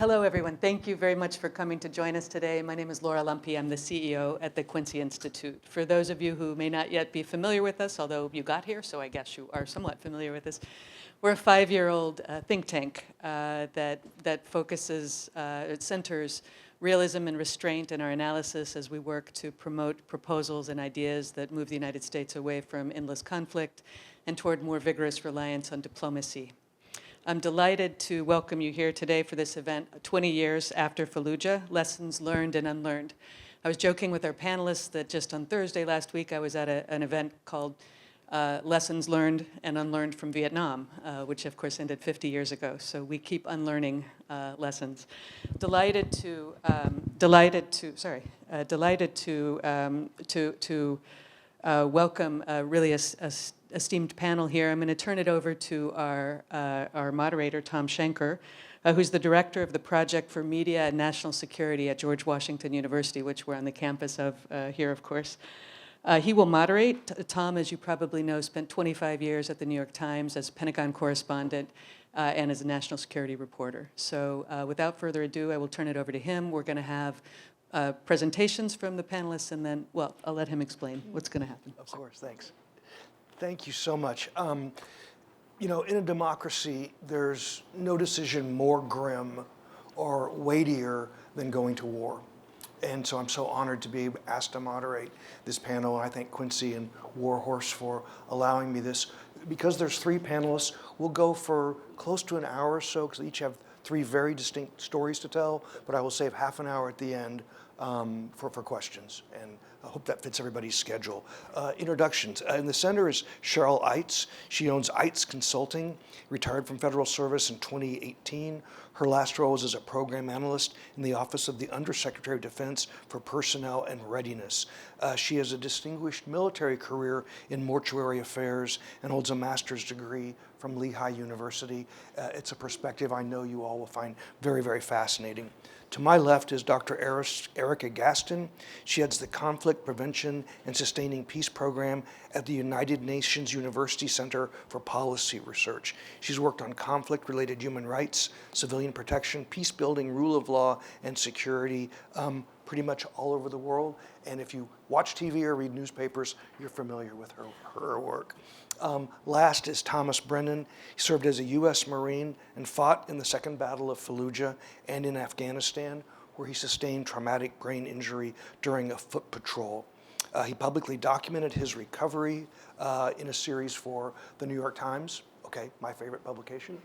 Hello, everyone. Thank you very much for coming to join us today. My name is Laura Lumpy. I'm the CEO at the Quincy Institute. For those of you who may not yet be familiar with us, although you got here, so I guess you are somewhat familiar with us, we're a 5-year-old think tank that focuses, it centers realism and restraint in our analysis as we work to promote proposals and ideas that move the United States away from endless conflict and toward more vigorous reliance on diplomacy. I'm delighted to welcome you here today for this event, 20 years after Fallujah, Lessons Learned and Unlearned. I was joking with our panelists that just on Thursday last week, I was at an event called Lessons Learned and Unlearned from Vietnam, which of course ended 50 years ago. So we keep unlearning lessons. Delighted to welcome really a esteemed panel here. I'm going to turn it over to our moderator, Tom Schenker, who's the director of the Project for Media and National Security at George Washington University, which we're on the campus of here, of course. He will moderate. Tom, as you probably know, spent 25 years at the New York Times as Pentagon correspondent and as a national security reporter. So without further ado, I will turn it over to him. We're going to have presentations from the panelists, and then, well, I'll let him explain what's going to happen. Of course, thanks. Thank you so much. You know, in a democracy, there's no decision more grim or weightier than going to war. And so I'm so honored to be asked to moderate this panel. And I thank Quincy and Warhorse for allowing me this. Because there's 3 panelists, we'll go for close to an hour or so, because they each have 3 very distinct stories to tell, but I will save half an hour at the end for questions. And I hope that fits everybody's schedule. Introductions. In the center is Cheryl Eitz. She owns Eitz Consulting, retired from federal service in 2018. Her last role was as a program analyst in the Office of the Undersecretary of Defense for Personnel and Readiness. She has a distinguished military career in mortuary affairs and holds a master's degree from Lehigh University. It's a perspective I know you all will find very, very fascinating. To my left is Dr. Erica Gaston. She heads the Conflict Prevention and Sustaining Peace Program at the United Nations University Center for Policy Research. She's worked on conflict-related human rights, civilian protection, peace building, rule of law, and security pretty much all over the world. And if you watch TV or read newspapers, you're familiar with her work. Last is Thomas Brennan. He served as a U.S. Marine and fought in the Second Battle of Fallujah and in Afghanistan, where he sustained traumatic brain injury during a foot patrol. He publicly documented his recovery in a series for the New York Times. Okay, my favorite publication.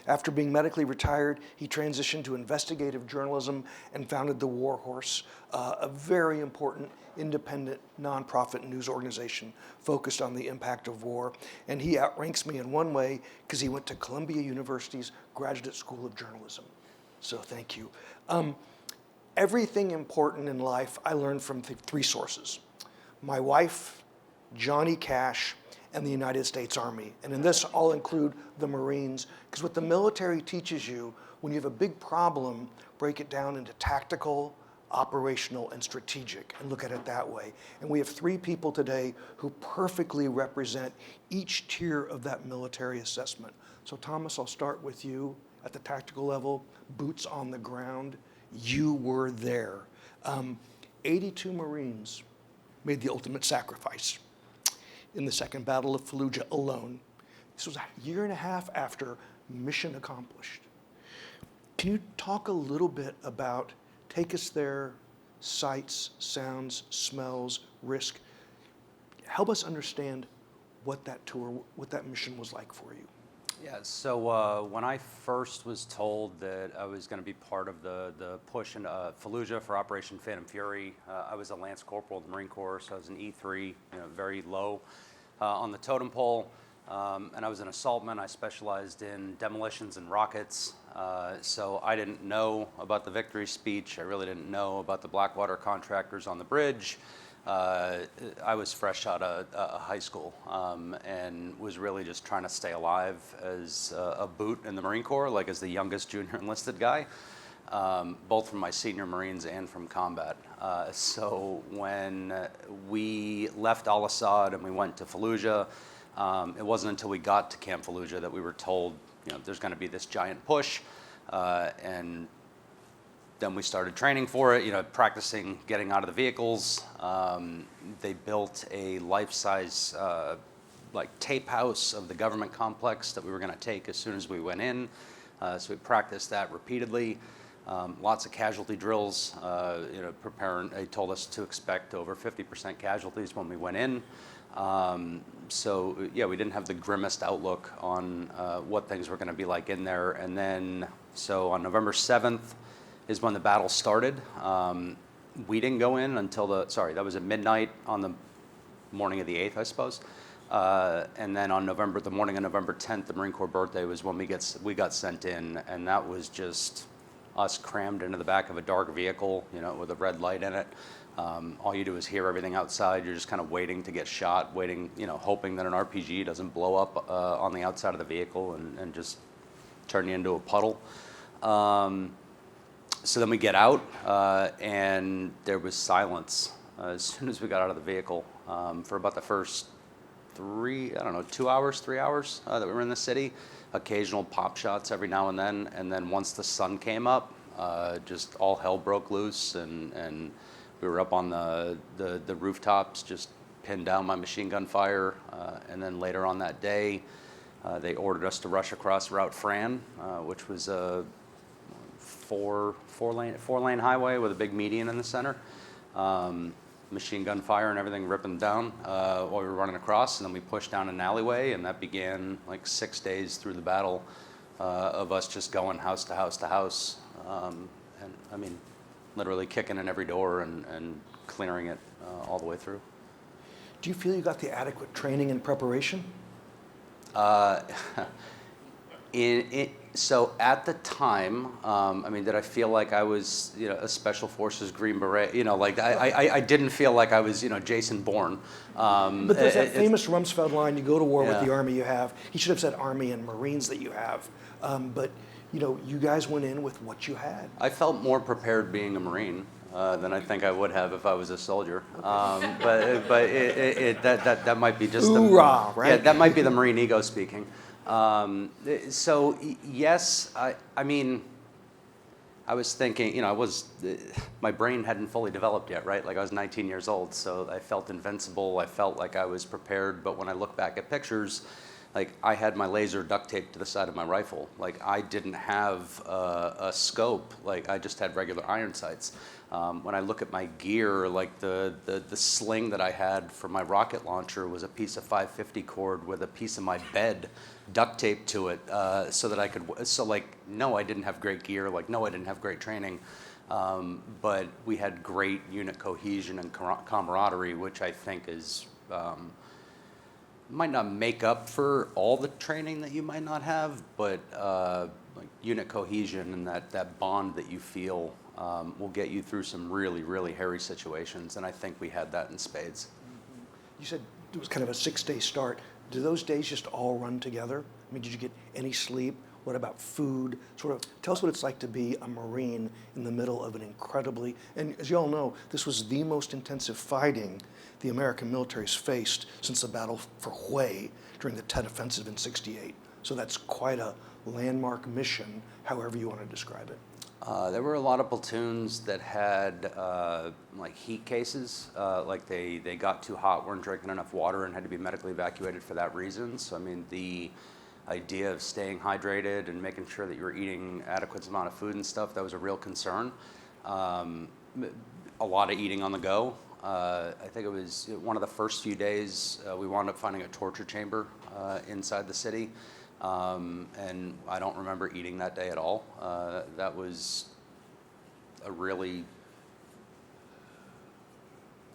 After being medically retired, he transitioned to investigative journalism and founded the Warhorse, a very important independent nonprofit news organization focused on the impact of war. And he outranks me in one way because he went to Columbia University's Graduate School of Journalism. So thank you. Everything important in life I learned from 3 sources: my wife, Johnny Cash, and the United States Army. And in this, I'll include the Marines, because what the military teaches you, when you have a big problem, break it down into tactical, operational, and strategic, and look at it that way. And we have 3 people today who perfectly represent each tier of that military assessment. So Thomas, I'll start with you at the tactical level, boots on the ground. You were there. 82 Marines made the ultimate sacrifice in the Second Battle of Fallujah alone. This was a year and a half after mission accomplished. Can you talk a little bit about, take us there, sights, sounds, smells, risk. Help us understand what that tour, what that mission was like for you. Yeah, so when I first was told that I was going to be part of the push in Fallujah for Operation Phantom Fury, I was a Lance Corporal of the Marine Corps, so I was an E3, very low on the totem pole, and I was an assaultman. I specialized in demolitions and rockets, so I didn't know about the victory speech. I really didn't know about the Blackwater contractors on the bridge. I was fresh out of high school and was really just trying to stay alive as a boot in the Marine Corps, like as the youngest junior enlisted guy, both from my senior Marines and from combat. So when we left Al-Assad and we went to Fallujah, it wasn't until we got to Camp Fallujah that we were told, there's going to be this giant push. And then we started training for it, practicing getting out of the vehicles. They built a life-size tape house of the government complex that we were going to take as soon as we went in. So we practiced that repeatedly. Lots of casualty drills, preparing. They told us to expect over 50% casualties when we went in. So yeah, we didn't have the grimmest outlook on what things were going to be like in there. And then, so on November 7th is when the battle started. We didn't go in until that was at midnight on the morning of the 8th, I suppose. And then on the morning of November 10th, the Marine Corps birthday, was when we got sent in, and that was just us crammed into the back of a dark vehicle, with a red light in it. All you do is hear everything outside. You're just kind of waiting to get shot, waiting, hoping that an RPG doesn't blow up on the outside of the vehicle and just turn you into a puddle. So then we get out, and there was silence as soon as we got out of the vehicle for about the first 3 hours that we were in the city. Occasional pop shots every now and then once the sun came up, just all hell broke loose, and we were up on the rooftops, just pinned down by machine gun fire. And then later on that day, they ordered us to rush across Route Fran, which was a four-lane highway with a big median in the center. Machine gun fire and everything ripping down while we were running across, and then we pushed down an alleyway, and that began 6 days through the battle of us just going house to house to house, and I mean, literally kicking in every door and clearing it all the way through. Do you feel you got the adequate training and preparation? So at the time, did I feel like I was, a Special Forces Green Beret? I didn't feel like I was, Jason Bourne. But there's that famous Rumsfeld line, you go to war with Yeah. the Army you have. He should have said Army and Marines that you have. But, you guys went in with what you had. I felt more prepared being a Marine than I think I would have if I was a soldier. But that might be just Hoorah, right? Yeah, that might be the Marine ego speaking. So yes, I was thinking, my brain hadn't fully developed yet, right? Like I was 19 years old, so I felt invincible. I felt like I was prepared. But when I look back at pictures, I had my laser duct taped to the side of my rifle. I didn't have a scope. I just had regular iron sights. When I look at my gear, the sling that I had for my rocket launcher was a piece of 550 cord with a piece of my bed duct taped to it, so that I could. No, I didn't have great gear. No, I didn't have great training. But we had great unit cohesion and camaraderie, which I think is. Might not make up for all the training that you might not have, but unit cohesion and that bond that you feel will get you through some really, really hairy situations, and I think we had that in spades. You said it was kind of a 6-day start. Do those days just all run together? Did you get any sleep? What about food? Tell us what it's like to be a Marine in the middle of an incredibly, and as you all know, this was the most intensive fighting the American military's faced since the battle for Hue during the Tet Offensive in '68. So that's quite a landmark mission, however you want to describe it. There were a lot of platoons that had heat cases, they got too hot, weren't drinking enough water, and had to be medically evacuated for that reason. So the idea of staying hydrated and making sure that you were eating adequate amount of food and stuff, that was a real concern. A lot of eating on the go. I think it was one of the first few days we wound up finding a torture chamber inside the city. And I don't remember eating that day at all. That was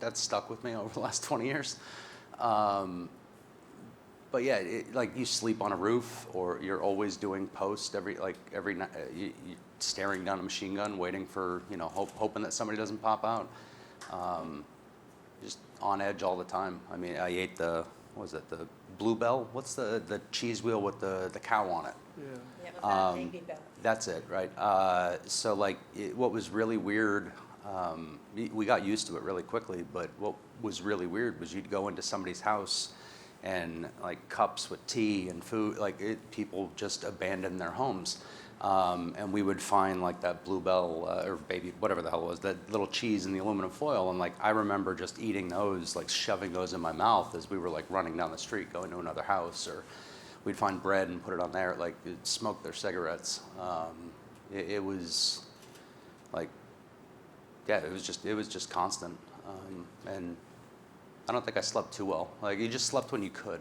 that stuck with me over the last 20 years. But yeah, you sleep on a roof, or you're always doing post every night. You're staring down a machine gun, waiting for hoping that somebody doesn't pop out. Just on edge all the time. I ate the Bluebell? What's the cheese wheel with the cow on it? Yeah, Baby Bell. That's it, right? So what was really weird, we got used to it really quickly, but what was really weird was you'd go into somebody's house and cups with tea and food, people just abandoned their homes. And we would find like that Bluebell or baby, whatever the hell it was, that little cheese in the aluminum foil. And like, I remember just eating those, like shoving those in my mouth as we were like running down the street, going to another house, or we'd find bread and put it on there, like smoke their cigarettes. It was like, yeah, it was just constant. And I don't think I slept too well. Like, you just slept when you could.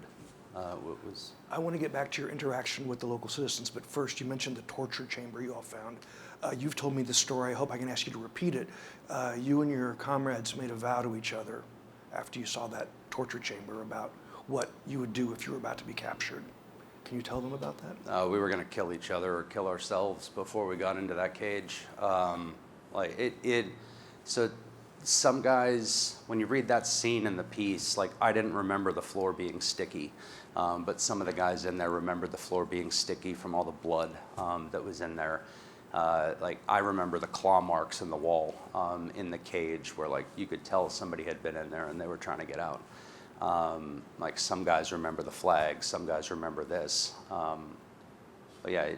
I want to get back to your interaction with the local citizens, but first you mentioned the torture chamber you all found. You've told me the story. I hope I can ask you to repeat it. You and your comrades made a vow to each other after you saw that torture chamber about what you would do if you were about to be captured. Can you tell them about that? We were going to kill each other or kill ourselves before we got into that cage. So some guys, when you read that scene in the piece, like, I didn't remember the floor being sticky, but some of the guys in there remembered the floor being sticky from all the blood that was in there. Like, I remember the claw marks in the wall in the cage where, like, you could tell somebody had been in there and they were trying to get out. Like, some guys remember the flag, some guys remember this. But yeah,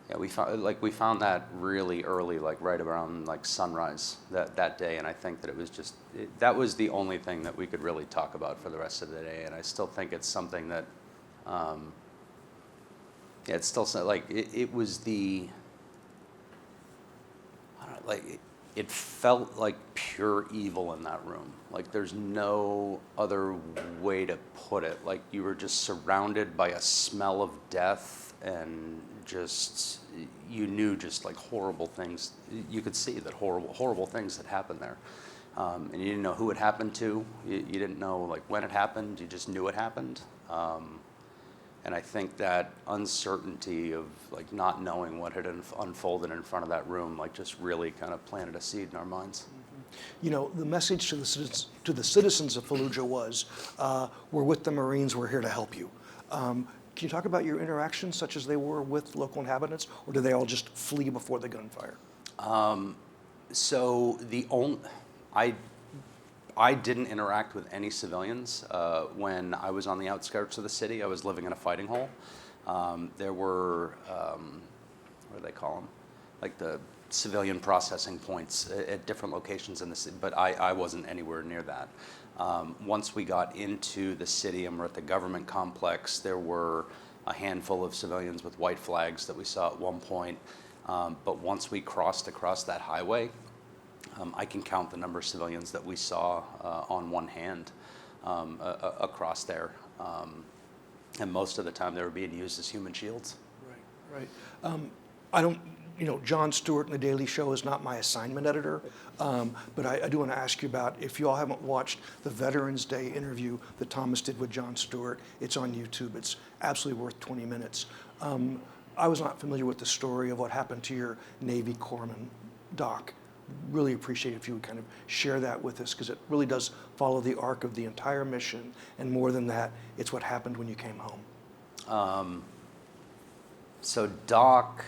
yeah, we found that really early, like right around like sunrise that day, and I think that it was just that was the only thing that we could really talk about for the rest of the day, and I still think it's something that, yeah, it's still like it was the, I don't know, like it felt like pure evil in that room. Like, there's no other way to put it. Like, you were just surrounded by a smell of death, and just, you knew just like horrible things. You could see that horrible things had happened there. And you didn't know who it happened to. You didn't know like when it happened. You just knew it happened. And I think that uncertainty of like not knowing what had unfolded in front of that room, like, just really kind of planted a seed in our minds. You know, the message to the citizens of Fallujah was, we're with the Marines, we're here to help you. Can you talk about your interactions, such as they were with local inhabitants, or did they all just flee before the gunfire? So I didn't interact with any civilians when I was on the outskirts of the city. I was living in a fighting hole. There were, what do they call them? Like the civilian processing points at different locations in the city, but I wasn't anywhere near that. Once we got into the city and we're at the government complex, there were a handful of civilians with white flags that we saw at one point. But once we crossed across that highway, I can count the number of civilians that we saw on one hand across there. And most of the time they were being used as human shields. Right. I don't, Jon Stewart in The Daily Show is not my assignment editor, but I do want to ask you about, if you all haven't watched the Veterans Day interview that Thomas did with Jon Stewart, it's on YouTube. It's absolutely worth 20 minutes. I was not familiar with the story of what happened to your Navy corpsman, Doc. Really appreciate it if you would kind of share that with us, because it really does follow the arc of the entire mission, and more than that, it's what happened when you came home. So Doc,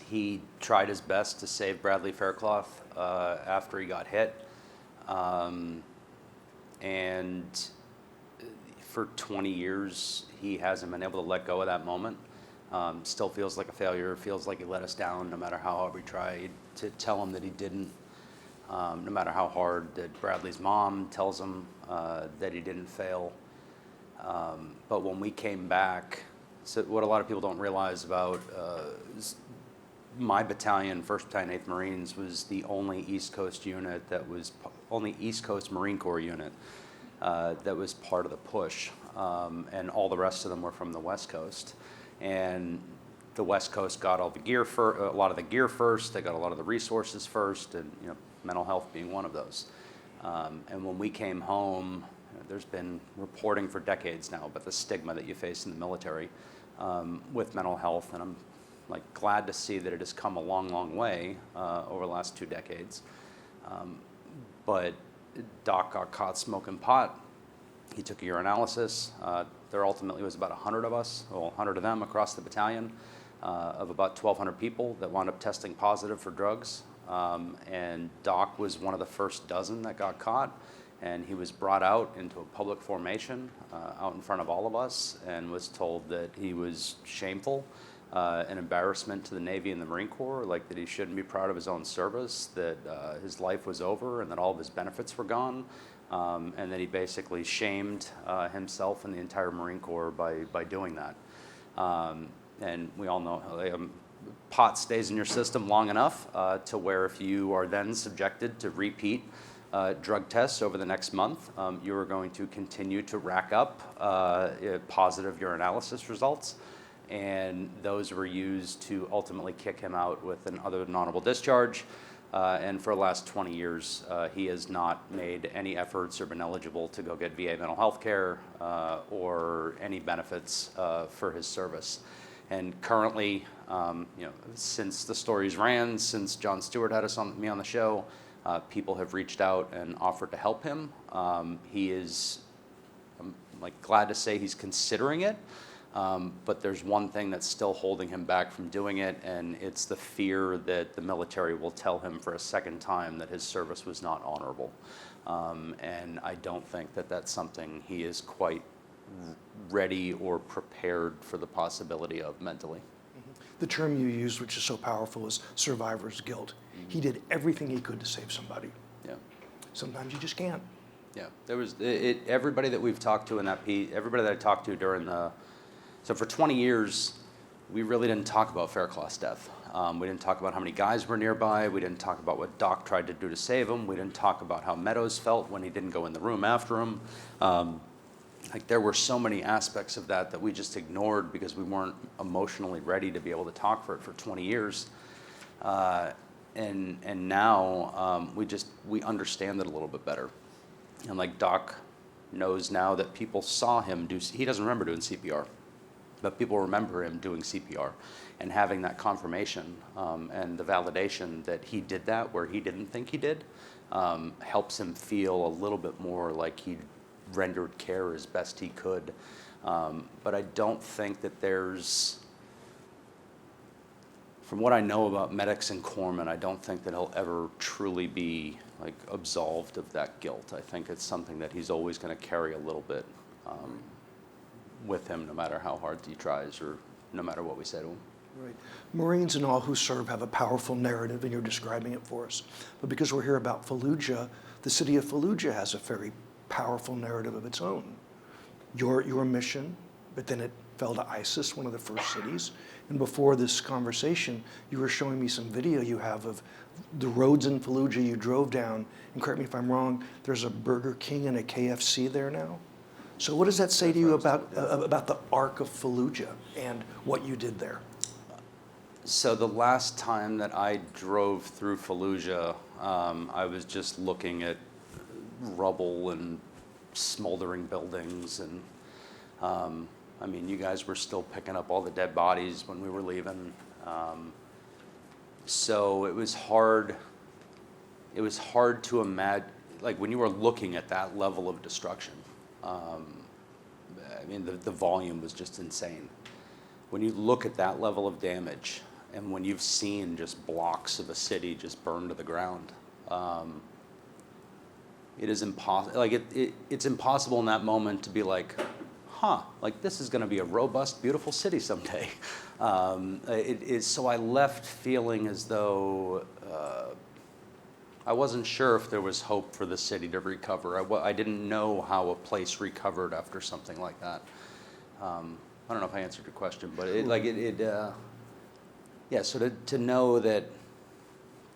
he tried his best to save Bradley Faircloth after he got hit, and for 20 years he hasn't been able to let go of that moment. Still feels like a failure, feels like he let us down no matter how hard we tried to tell him that he didn't, no matter how hard that Bradley's mom tells him that he didn't fail. But when we came back, so what a lot of people don't realize about my battalion, 1st Battalion, 8th Marines, was the only East Coast unit that was, only East Coast Marine Corps unit that was part of the push. And all the rest of them were from the West Coast. And the West Coast got all the gear a lot of the gear first. They got a lot of the resources first, and mental health being one of those. And when we came home, there's been reporting for decades now, but the stigma that you face in the military with mental health, and I'm like glad to see that it has come a long, long way over the last 2 decades. But Doc got caught smoking pot. He took a urinalysis. There ultimately was about 100 of us, well, 100 of them across the battalion, of about 1,200 people that wound up testing positive for drugs. And Doc was one of the first dozen that got caught. And he was brought out into a public formation out in front of all of us and was told that he was shameful, an embarrassment to the Navy and the Marine Corps, like that he shouldn't be proud of his own service, that his life was over and that all of his benefits were gone, and that he basically shamed himself and the entire Marine Corps by doing that. And we all know pot stays in your system long enough to where if you are then subjected to repeat drug tests over the next month, you are going to continue to rack up positive urinalysis results, and those were used to ultimately kick him out with an other than honorable discharge. And for the last 20 years, he has not made any efforts or been eligible to go get VA mental health care or any benefits for his service. And currently, since the stories ran, since Jon Stewart had me on the show, people have reached out and offered to help him. He is, I'm glad to say he's considering it, but there's one thing that's still holding him back from doing it, and it's the fear that the military will tell him for a second time that his service was not honorable. And I don't think that that's something he is quite ready or prepared for the possibility of mentally. The term you used, which is so powerful, is survivor's guilt. He did everything he could to save somebody. Yeah. Sometimes you just can't. Yeah. There was everybody that we've talked to in that piece, everybody that I talked to during so for 20 years, we really didn't talk about Faircloth's death. We didn't talk about how many guys were nearby. We didn't talk about what Doc tried to do to save him. We didn't talk about how Meadows felt when he didn't go in the room after him. There were so many aspects of that we just ignored because we weren't emotionally ready to be able to talk for 20 years. And now we understand it a little bit better. And Doc knows now that people saw him he doesn't remember doing CPR, but people remember him doing CPR and having that confirmation and the validation that he did that where he didn't think he did helps him feel a little bit more like he rendered care as best he could. But I don't think that from what I know about medics and corpsmen, I don't think that he'll ever truly be absolved of that guilt. I think it's something that he's always going to carry a little bit with him, no matter how hard he tries or no matter what we say to him. Right. Marines and all who serve have a powerful narrative, and you're describing it for us. But because we're here about Fallujah, the city of Fallujah has a very powerful narrative of its own. Your mission, but then it fell to ISIS, one of the first cities. And before this conversation, you were showing me some video you have of the roads in Fallujah you drove down. And correct me if I'm wrong, there's a Burger King and a KFC there now. So what does that say to you about the arc of Fallujah and what you did there? So the last time that I drove through Fallujah, I was just looking at rubble and smoldering buildings, and you guys were still picking up all the dead bodies when we were leaving. So it was hard to imagine, when you were looking at that level of destruction, the volume was just insane. When you look at that level of damage, and when you've seen just blocks of a city just burned to the ground, it is impossible. It's impossible in that moment to be this is going to be a robust, beautiful city someday. So I left feeling as though I wasn't sure if there was hope for the city to recover. I didn't know how a place recovered after something like that. I don't know if I answered your question, but So to know that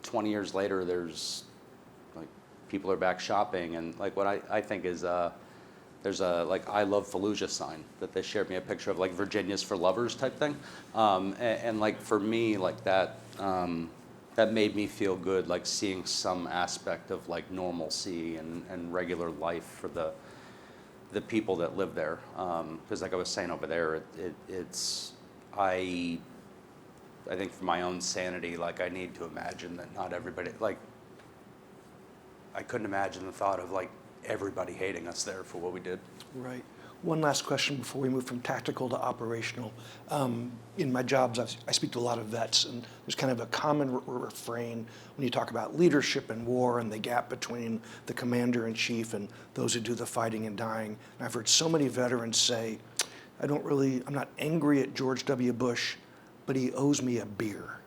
20 years later, there's people are back shopping, and what I think is there's a I love Fallujah sign that they shared me a picture of, Virginia's for lovers type thing, and for me that made me feel good, seeing some aspect of normalcy and regular life for the people that live there, because I was saying over there, I think for my own sanity, I need to imagine that not everybody, I couldn't imagine the thought of everybody hating us there for what we did. Right. One last question before we move from tactical to operational. In my jobs, I speak to a lot of vets, and there's kind of a common refrain when you talk about leadership and war and the gap between the commander-in-chief and those who do the fighting and dying. And I've heard so many veterans say, I'm not angry at George W. Bush, but he owes me a beer.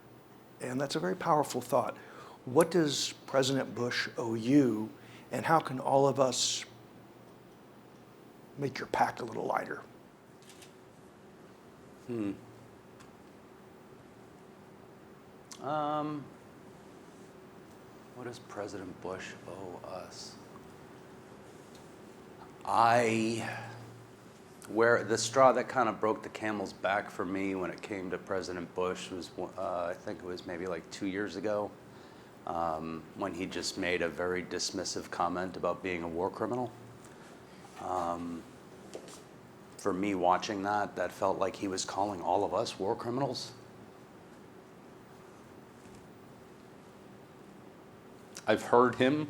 And that's a very powerful thought. What does President Bush owe you, and how can all of us make your pack a little lighter? What does President Bush owe us? Where the straw that kind of broke the camel's back for me when it came to President Bush was, I think it was maybe like 2 years ago, when he just made a very dismissive comment about being a war criminal. For me, watching that felt like he was calling all of us war criminals. I've heard him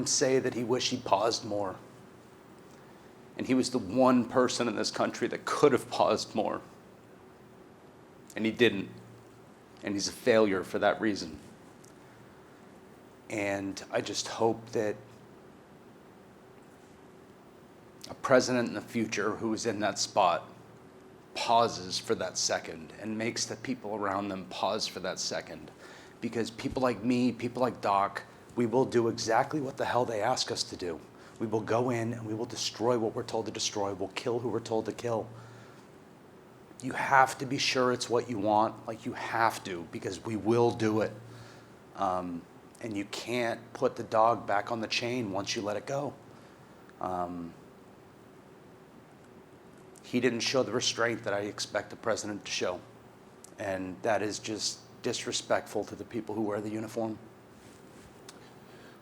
say that he wished he paused more. And he was the one person in this country that could have paused more. And he didn't. And he's a failure for that reason. And I just hope that a president in the future who is in that spot pauses for that second and makes the people around them pause for that second. Because people like me, people like Doc, we will do exactly what the hell they ask us to do. We will go in and we will destroy what we're told to destroy. We'll kill who we're told to kill. You have to be sure it's what you want. Like, you have to, because we will do it. And you can't put the dog back on the chain once you let it go. He didn't show the restraint that I expect the president to show. And that is just disrespectful to the people who wear the uniform.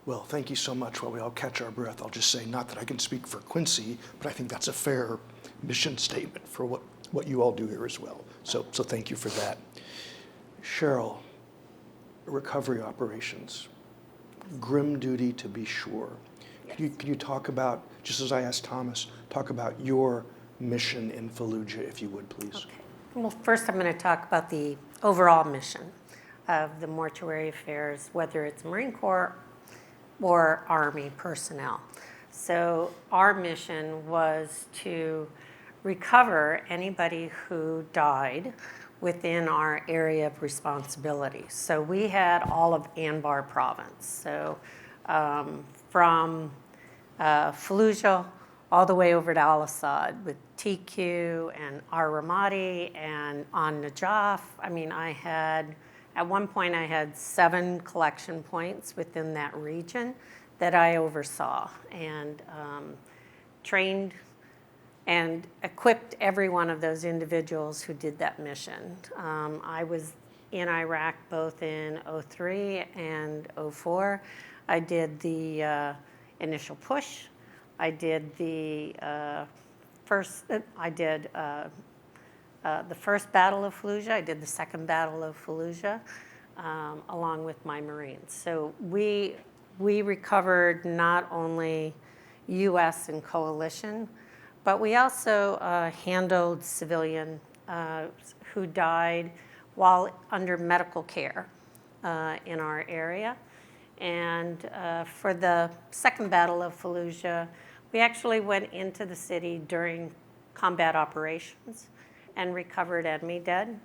Well, thank you so much. While we all catch our breath, I'll just say, not that I can speak for Quincy, but I think that's a fair mission statement for what you all do here as well. So thank you for that. Cheryl, recovery operations, grim duty to be sure. Yes. Could you talk about, just as I asked Thomas, talk about your mission in Fallujah, if you would, please? Okay. Well, first I'm going to talk about the overall mission of the mortuary affairs, whether it's Marine Corps or Army personnel. So our mission was to recover anybody who died within our area of responsibility. So we had all of Anbar province. So from Fallujah all the way over to Al-Assad with TQ and Ar-Ramadi and on Najaf. I mean, at one point I had 7 collection points within that region that I oversaw and trained and equipped every one of those individuals who did that mission. I was in Iraq both in 2003 and 2004. I did the initial push. I did the first Battle of Fallujah. I did the Second Battle of Fallujah, along with my Marines. So we recovered not only U.S. and coalition, but we also handled civilian who died while under medical care in our area. And for the Second Battle of Fallujah, we actually went into the city during combat operations and recovered enemy dead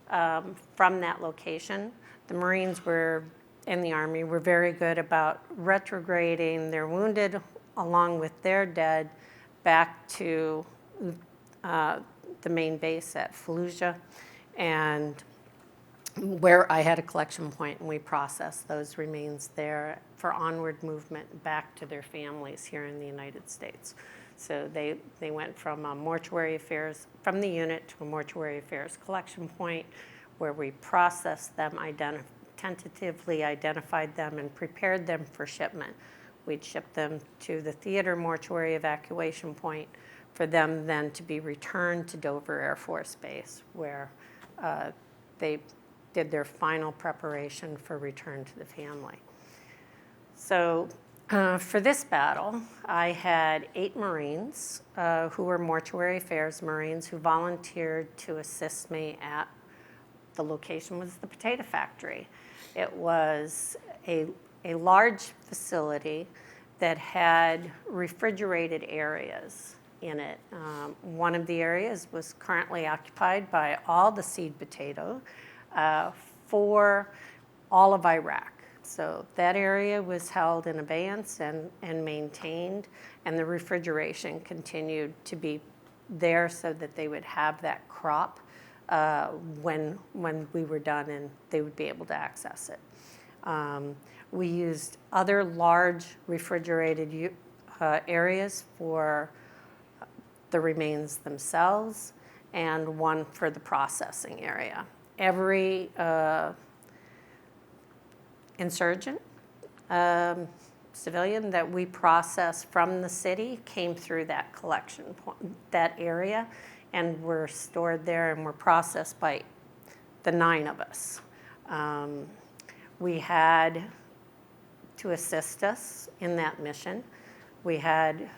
from that location. The Marines and the Army were very good about retrograding their wounded along with their dead back to the main base at Fallujah, and where I had a collection point, and we processed those remains there for onward movement back to their families here in the United States. So they went from a mortuary affairs, from the unit to a mortuary affairs collection point where we processed them, tentatively identified them, and prepared them for shipment. We'd ship them to the theater mortuary evacuation point for them then to be returned to Dover Air Force Base, where they did their final preparation for return to the family. So For this battle, I had 8 Marines who were Mortuary Affairs Marines who volunteered to assist me at the location was the potato factory. It was a large facility that had refrigerated areas in it. One of the areas was currently occupied by all the seed potato for all of Iraq. So that area was held in abeyance and maintained, and the refrigeration continued to be there so that they would have that crop when we were done and they would be able to access it. We used other large refrigerated areas for the remains themselves and one for the processing area. Every insurgent civilian that we processed from the city came through that collection point, that area, and were stored there and were processed by the 9 of us. We had, to assist us in that mission, we had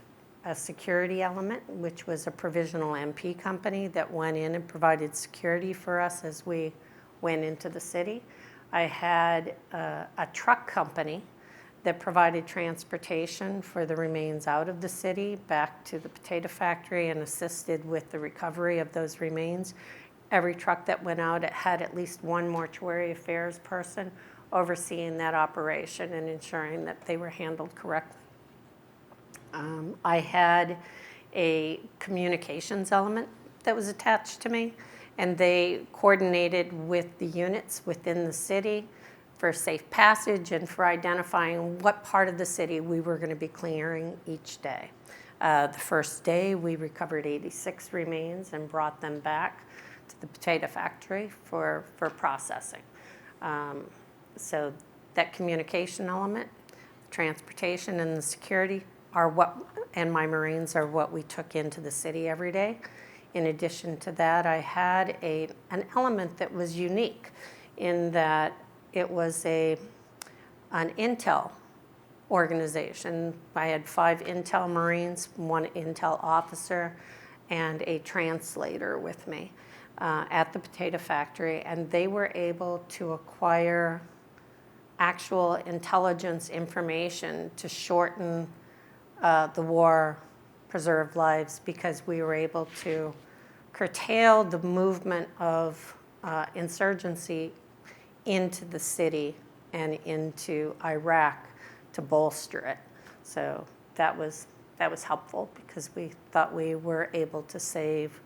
a security element, which was a provisional MP company that went in and provided security for us as we went into the city. I had a truck company that provided transportation for the remains out of the city back to the potato factory and assisted with the recovery of those remains. Every truck that went out, it had at least one mortuary affairs person overseeing that operation and ensuring that they were handled correctly. I had a communications element that was attached to me, and they coordinated with the units within the city for safe passage and for identifying what part of the city we were going to be clearing each day. The first day, we recovered 86 remains and brought them back to the potato factory for processing. So that communication element, transportation, and the security are what, and my Marines are what we took into the city every day. In addition to that, I had an element that was unique in that it was an intel organization. I had 5 intel Marines, 1 intel officer, and a translator with me at the potato factory, and they were able to acquire actual intelligence information to shorten the war, preserve lives, because we were able to curtail the movement of insurgency into the city and into Iraq to bolster it. So that was helpful because we thought we were able to save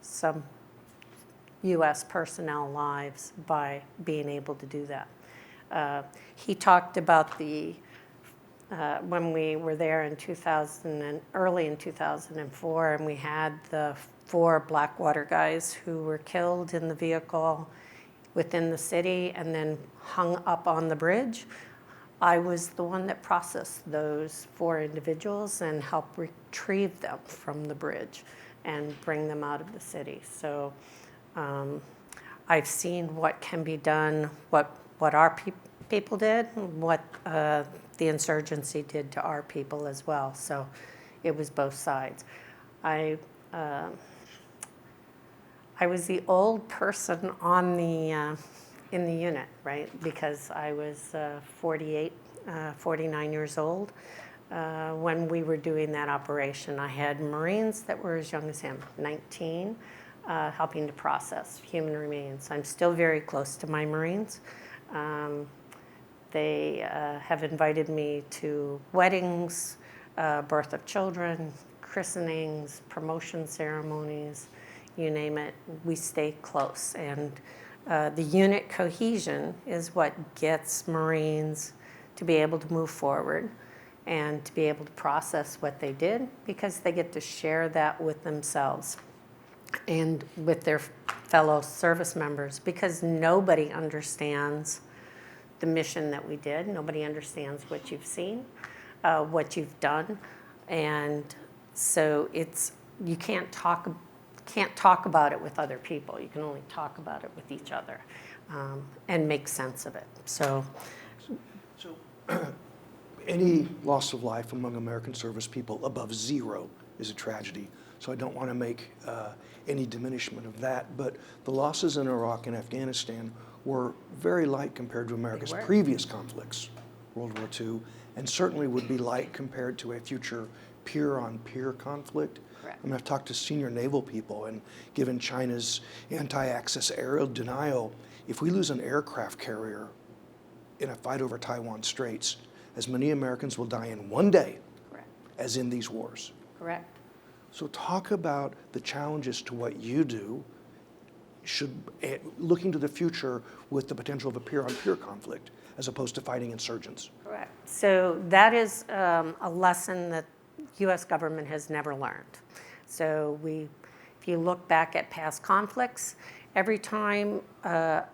some U.S. personnel lives by being able to do that. He talked about when we were there in early in 2004, and we had the 4 Blackwater guys who were killed in the vehicle within the city and then hung up on the bridge. I was the one that processed those 4 individuals and helped retrieve them from the bridge and bring them out of the city. So I've seen what can be done, what our people did, what the insurgency did to our people as well. So it was both sides. I was the old person on in the unit, right? Because I was 49 years old when we were doing that operation. I had Marines that were as young as him, 19, helping to process human remains. I'm still very close to my Marines. They have invited me to weddings, birth of children, christenings, promotion ceremonies, you name it. We stay close. And the unit cohesion is what gets Marines to be able to move forward and to be able to process what they did, because they get to share that with themselves and with their fellow service members, because nobody understands the mission that we did. Nobody understands what you've seen, what you've done. And so you can't talk about it with other people. You can only talk about it with each other and make sense of it. So any loss of life among American service people above 0 is a tragedy. So I don't want to make any diminishment of that. But the losses in Iraq and Afghanistan were very light compared to America's previous conflicts, World War II, and certainly would be light compared to a future peer-on-peer conflict. Correct. I mean, I've talked to senior naval people, and given China's anti-access aerial denial, if we lose an aircraft carrier in a fight over Taiwan Straits, as many Americans will die in one day Correct. as in these wars. Correct. So talk about the challenges to what you do, looking to the future with the potential of a peer-on-peer conflict as opposed to fighting insurgents. Correct. So that is a lesson that U.S. government has never learned. So if you look back at past conflicts, every time a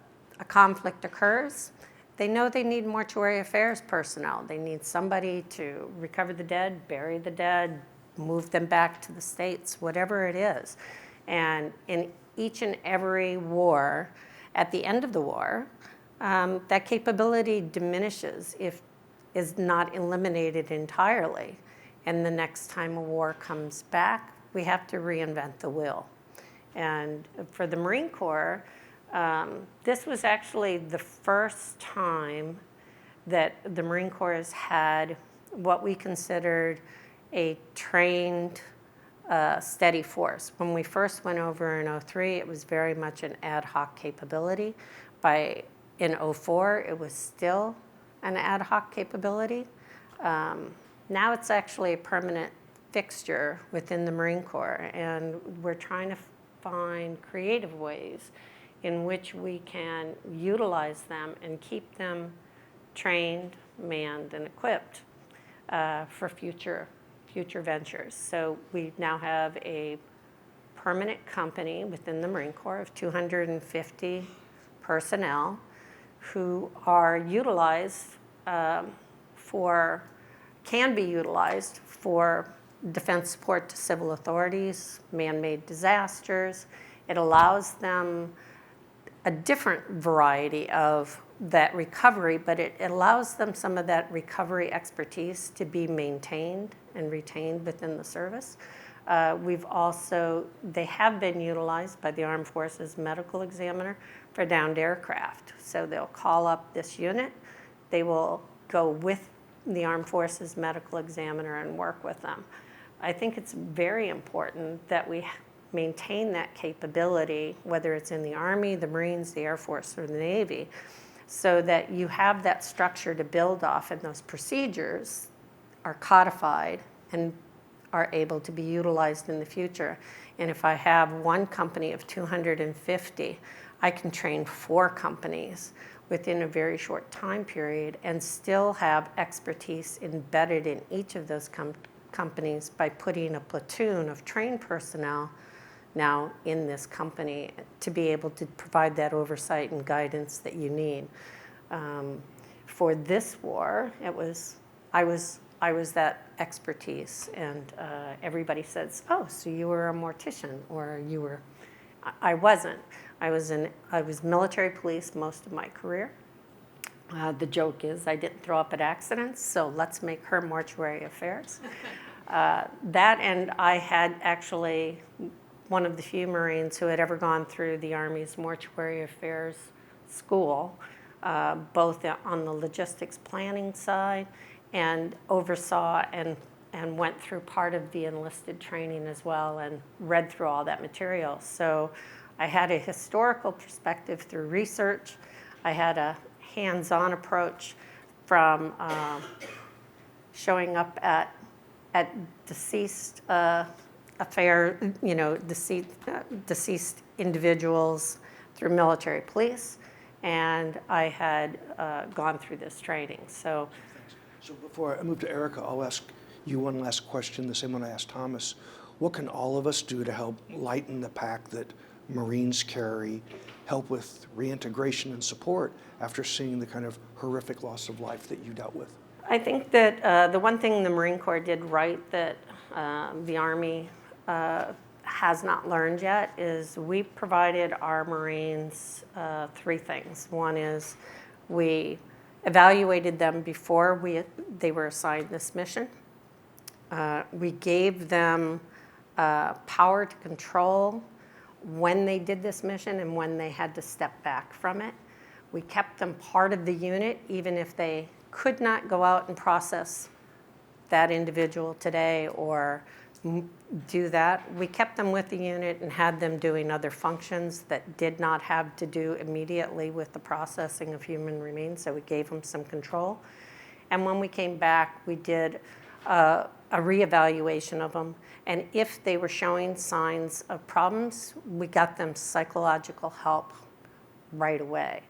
conflict occurs, they know they need mortuary affairs personnel. They need somebody to recover the dead, bury the dead, move them back to the States, whatever it is. And in each and every war, at the end of the war, that capability diminishes if is not eliminated entirely. And the next time a war comes back, we have to reinvent the wheel. And for the Marine Corps, this was actually the first time that the Marine Corps has had what we considered a trained, steady force. When we first went over in 2003, it was very much an ad hoc capability. In 2004, it was still an ad hoc capability. Now it's actually a permanent fixture within the Marine Corps, and we're trying to find creative ways in which we can utilize them and keep them trained, manned, and equipped for future ventures. So we now have a permanent company within the Marine Corps of 250 personnel who are utilized can be utilized for defense support to civil authorities, man-made disasters. It allows them a different variety of that recovery, but it allows them some of that recovery expertise to be maintained and retained within the service. They have been utilized by the Armed Forces Medical Examiner for downed aircraft. So they'll call up this unit, they will go with the Armed Forces Medical Examiner and work with them. I think it's very important that we maintain that capability, whether it's in the Army, the Marines, the Air Force, or the Navy, so that you have that structure to build off, and those procedures are codified and are able to be utilized in the future. And if I have one company of 250, I can train 4 companies within a very short time period and still have expertise embedded in each of those companies by putting a platoon of trained personnel now in this company to be able to provide that oversight and guidance that you need. For this war, I was that expertise, and everybody says, "Oh, so you were a mortician," or "You were." I wasn't. I was military police most of my career. The joke is I didn't throw up at accidents, so let's make her mortuary affairs. That, and I had actually one of the few Marines who had ever gone through the Army's mortuary affairs school, both on the logistics planning side and oversaw and went through part of the enlisted training as well and read through all that material. So I had a historical perspective through research. I had a hands-on approach from showing up at deceased deceased individuals through military police, and I had gone through this training. So Before I move to Erica, I'll ask you one last question, the same one I asked Thomas. What can all of us do to help lighten the pack that Marines carry, help with reintegration and support after seeing the kind of horrific loss of life that you dealt with? I think that the one thing the Marine Corps did right that the Army has not learned yet is we provided our Marines 3 things. One is we evaluated them before they were assigned this mission. We gave them power to control when they did this mission and when they had to step back from it. We kept them part of the unit, even if they could not go out and process that individual today or do that. We kept them with the unit and had them doing other functions that did not have to do immediately with the processing of human remains, so we gave them some control. And when we came back, we did a reevaluation of them. And if they were showing signs of problems, we got them psychological help right away.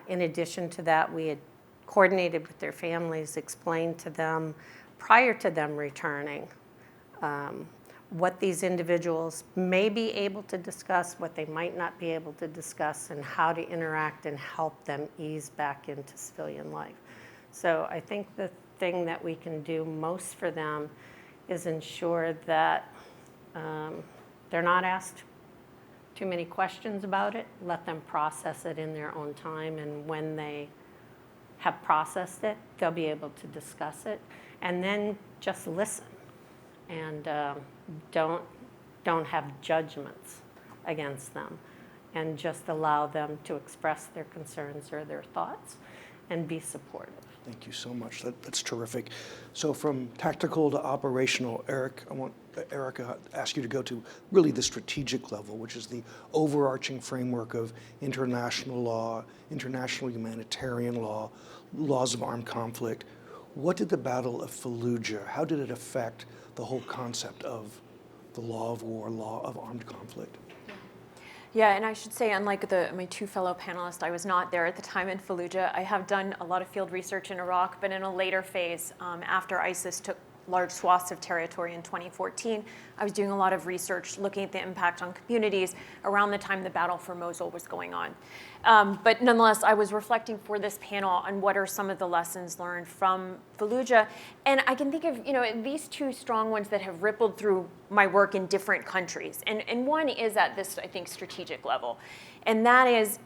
In addition to that, we had coordinated with their families, explained to them prior to them returning what these individuals may be able to discuss, what they might not be able to discuss, and how to interact and help them ease back into civilian life. So I think the thing that we can do most for them is ensure that they're not asked too many questions about it. Let them process it in their own time, and when they have processed it, they'll be able to discuss it. And then just listen, and don't have judgments against them, and just allow them to express their concerns or their thoughts and be supportive. Thank you so much. That's terrific. So from tactical to operational, Eric, I want Erica to ask you to go to really the strategic level, which is the overarching framework of international law, international humanitarian law, laws of armed conflict. What did the Battle of Fallujah, how did it affect the whole concept of the law of war, law of armed conflict? Yeah, and I should say, unlike my two fellow panelists, I was not there at the time in Fallujah. I have done a lot of field research in Iraq, but in a later phase, after ISIS took large swaths of territory in 2014, I was doing a lot of research looking at the impact on communities around the time the battle for Mosul was going on. But nonetheless, I was reflecting for this panel on what are some of the lessons learned from Fallujah. And I can think of these two strong ones that have rippled through my work in different countries. And one is at this, I think, strategic level. And that is,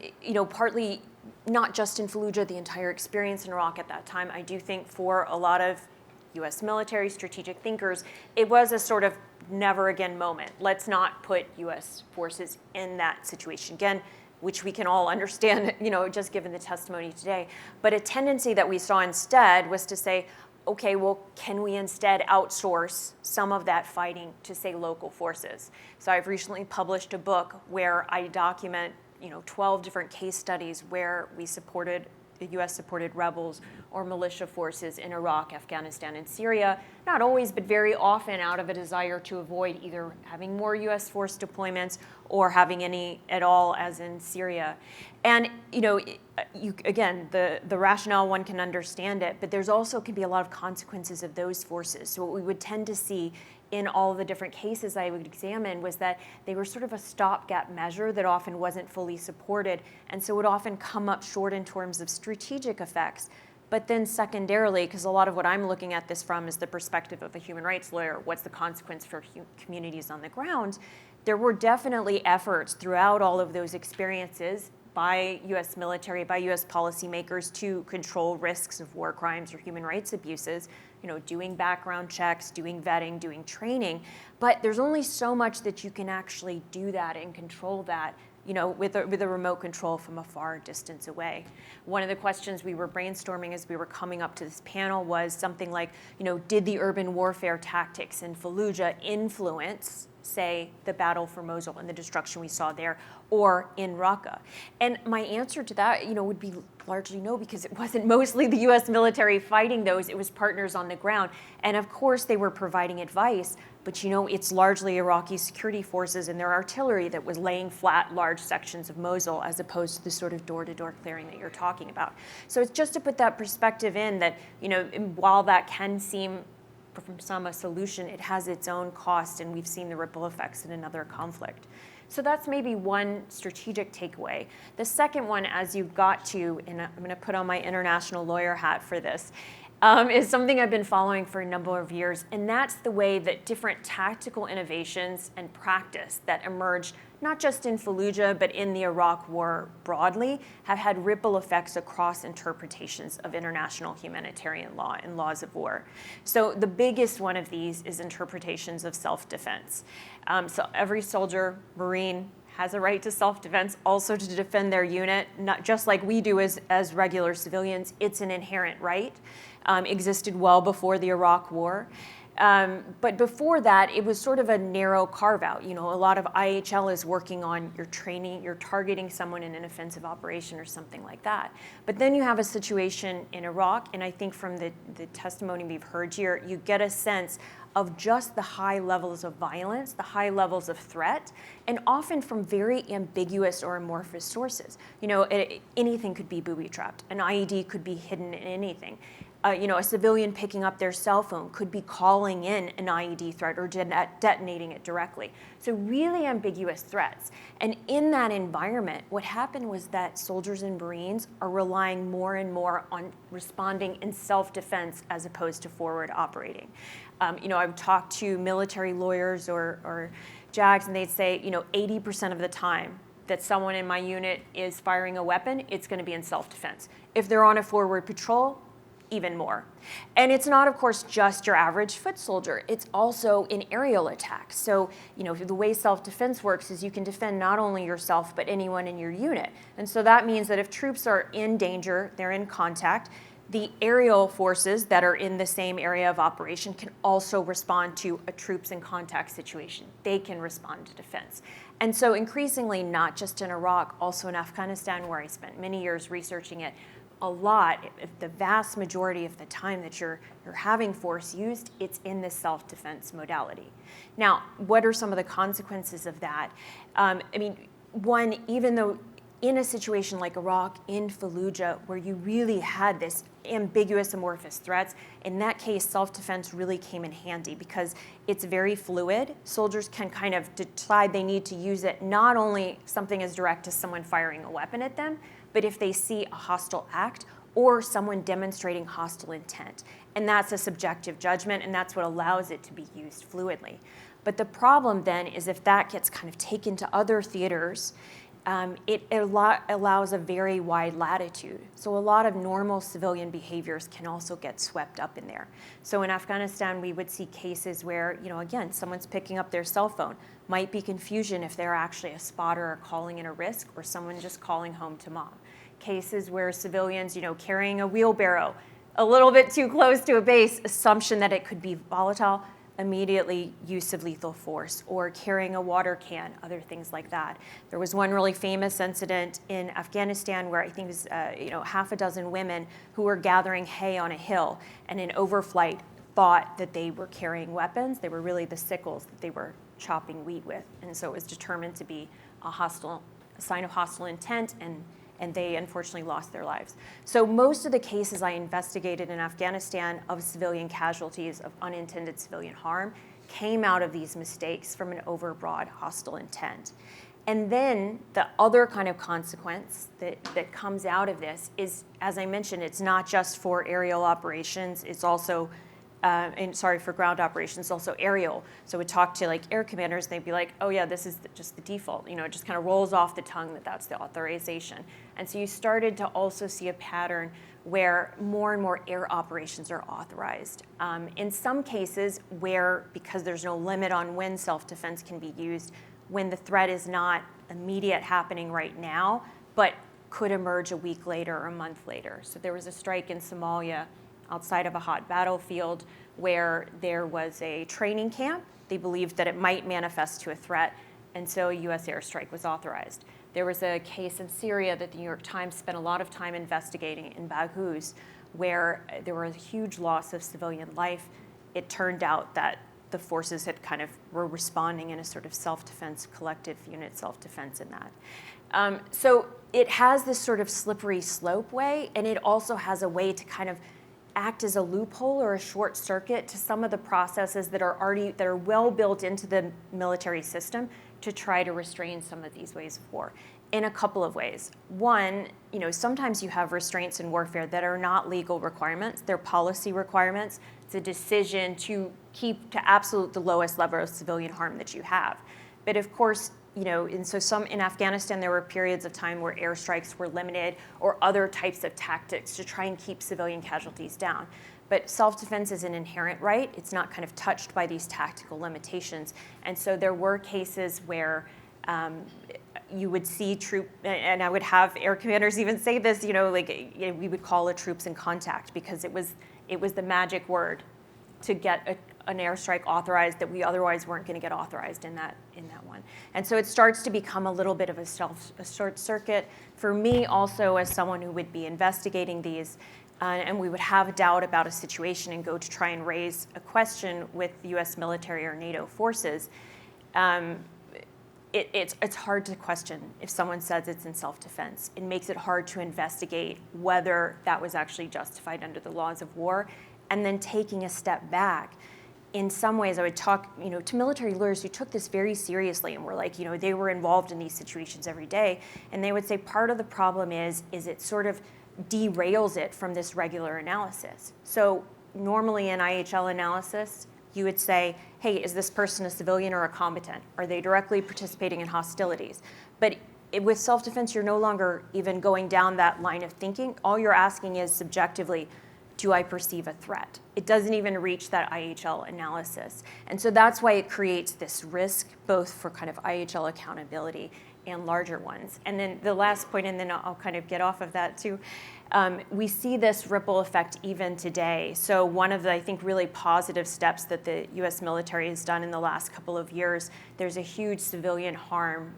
partly not just in Fallujah, the entire experience in Iraq at that time. I do think for a lot of U.S. military strategic thinkers, it was a sort of never again moment. Let's not put U.S. forces in that situation again, which we can all understand, just given the testimony today. But a tendency that we saw instead was to say, okay, well, can we instead outsource some of that fighting to, say, local forces? So I've recently published a book where I document, 12 different case studies where we supported the U.S. supported rebels or militia forces in Iraq, Afghanistan, and Syria, not always, but very often out of a desire to avoid either having more U.S. force deployments or having any at all, as in Syria. And, again, the rationale, one can understand it, but there's also can be a lot of consequences of those forces. So what we would tend to see in all of the different cases I would examine was that they were sort of a stopgap measure that often wasn't fully supported, and so would often come up short in terms of strategic effects. But then secondarily, because a lot of what I'm looking at this from is the perspective of a human rights lawyer, what's the consequence for communities on the ground? There were definitely efforts throughout all of those experiences by U.S. military, by U.S. policymakers to control risks of war crimes or human rights abuses, doing background checks, doing vetting, doing training. But there's only so much that you can actually do that and control that, with a remote control from a far distance away. One of the questions we were brainstorming as we were coming up to this panel was something like, did the urban warfare tactics in Fallujah influence, say, the battle for Mosul and the destruction we saw there, or in Raqqa? And my answer to that, would be largely no, because it wasn't mostly the U.S. military fighting those, it was partners on the ground. And of course they were providing advice, but it's largely Iraqi security forces and their artillery that was laying flat large sections of Mosul, as opposed to the sort of door-to-door clearing that you're talking about. So it's just to put that perspective in that, while that can seem from some a solution, it has its own cost, and we've seen the ripple effects in another conflict. So that's maybe one strategic takeaway. The second one, as you got to, and I'm going to put on my international lawyer hat for this, is something I've been following for a number of years, and that's the way that different tactical innovations and practice that emerged not just in Fallujah, but in the Iraq War broadly, have had ripple effects across interpretations of international humanitarian law and laws of war. So the biggest one of these is interpretations of self-defense. So every soldier, Marine, has a right to self-defense, also to defend their unit, not just like we do as regular civilians. It's an inherent right, existed well before the Iraq War. But before that, it was sort of a narrow carve-out. You know, a lot of IHL is working on your training, you're targeting someone in an offensive operation or something like that. But then you have a situation in Iraq, and I think from the testimony we've heard here, you get a sense of just the high levels of violence, the high levels of threat, and often from very ambiguous or amorphous sources. You know, anything could be booby-trapped. An IED could be hidden in anything. You know, a civilian picking up their cell phone could be calling in an IED threat or detonating it directly. So really ambiguous threats. And in that environment, what happened was that soldiers and Marines are relying more and more on responding in self-defense as opposed to forward operating. You know, I've talked to military lawyers or JAGs, and they'd say, you know, 80% of the time that someone in my unit is firing a weapon, it's going to be in self-defense. If they're on a forward patrol, even more. And it's not, of course, just your average foot soldier. It's also in aerial attacks. So, you know, the way self-defense works is you can defend not only yourself, but anyone in your unit. And so that means that if troops are in danger, they're in contact, the aerial forces that are in the same area of operation can also respond to a troops in contact situation. They can respond to defense. And so increasingly, not just in Iraq, also in Afghanistan, where I spent many years researching it, a lot, the vast majority of the time that you're having force used, it's in this self-defense modality. Now, what are some of the consequences of that? I mean, one, even though in a situation like Iraq, in Fallujah, where you really had this ambiguous, amorphous threats, in that case, self-defense really came in handy because it's very fluid. Soldiers can kind of decide they need to use it, not only something as direct as someone firing a weapon at them, but if they see a hostile act or someone demonstrating hostile intent. And that's a subjective judgment, and that's what allows it to be used fluidly. But the problem then is if that gets kind of taken to other theaters, it allows a very wide latitude. So a lot of normal civilian behaviors can also get swept up in there. So in Afghanistan, we would see cases where, you know, again, someone's picking up their cell phone. Might be confusion if they're actually a spotter or calling in a risk, or someone just calling home to mom. Cases where civilians, you know, carrying a wheelbarrow a little bit too close to a base, assumption that it could be volatile, immediately use of lethal force, or carrying a water can, other things like that. There was one really famous incident in Afghanistan where I think it was you know, half a dozen women who were gathering hay on a hill, and in overflight thought that they were carrying weapons. They were really the sickles that they were chopping wheat with, and so it was determined to be a sign of hostile intent, and they unfortunately lost their lives. So most of the cases I investigated in Afghanistan of civilian casualties of unintended civilian harm came out of these mistakes from an overbroad hostile intent. And then the other kind of consequence that comes out of this is, as I mentioned, it's not just for aerial operations, it's also for ground operations, also aerial. So we talk to like air commanders, and they'd be like, oh yeah, this is just the default. You know, it just kind of rolls off the tongue that that's the authorization. And so you started to also see a pattern where more and more air operations are authorized. In some cases where, because there's no limit on when self-defense can be used, when the threat is not immediate happening right now, but could emerge a week later or a month later. So there was a strike in Somalia outside of a hot battlefield where there was a training camp. They believed that it might manifest to a threat, and so a U.S. airstrike was authorized. There was a case in Syria that the New York Times spent a lot of time investigating in Baghuz, where there was a huge loss of civilian life. It turned out that the forces were responding in a sort of self-defense, collective unit self-defense in that. So it has this sort of slippery slope way, and it also has a way to kind of act as a loophole or a short circuit to some of the processes that are well built into the military system to try to restrain some of these ways of war in a couple of ways. One, sometimes you have restraints in warfare that are not legal requirements, they're policy requirements. It's a decision to keep to absolute the lowest level of civilian harm that you have. But of course, and so in Afghanistan, there were periods of time where airstrikes were limited or other types of tactics to try and keep civilian casualties down. But self-defense is an inherent right. It's not kind of touched by these tactical limitations. And so there were cases where you would see and I would have air commanders even say this, we would call it troops in contact because it was the magic word to get an airstrike authorized that we otherwise weren't going to get authorized in that one. And so it starts to become a little bit of a short circuit. For me also, as someone who would be investigating these, and we would have a doubt about a situation and go to try and raise a question with the US military or NATO forces, it's hard to question if someone says it's in self-defense. It makes it hard to investigate whether that was actually justified under the laws of war. And then taking a step back, in some ways I would talk to military lawyers who took this very seriously and were like, they were involved in these situations every day. And they would say part of the problem is it sort of derails it from this regular analysis. So normally in IHL analysis, you would say, hey, is this person a civilian or a combatant? Are they directly participating in hostilities? But with self-defense, you're no longer even going down that line of thinking. All you're asking is subjectively, do I perceive a threat? It doesn't even reach that IHL analysis. And so that's why it creates this risk, both for kind of IHL accountability and larger ones. And then the last point, and then I'll kind of get off of that too, we see this ripple effect even today. So one of the, I think, really positive steps that the US military has done in the last couple of years, there's a huge civilian harm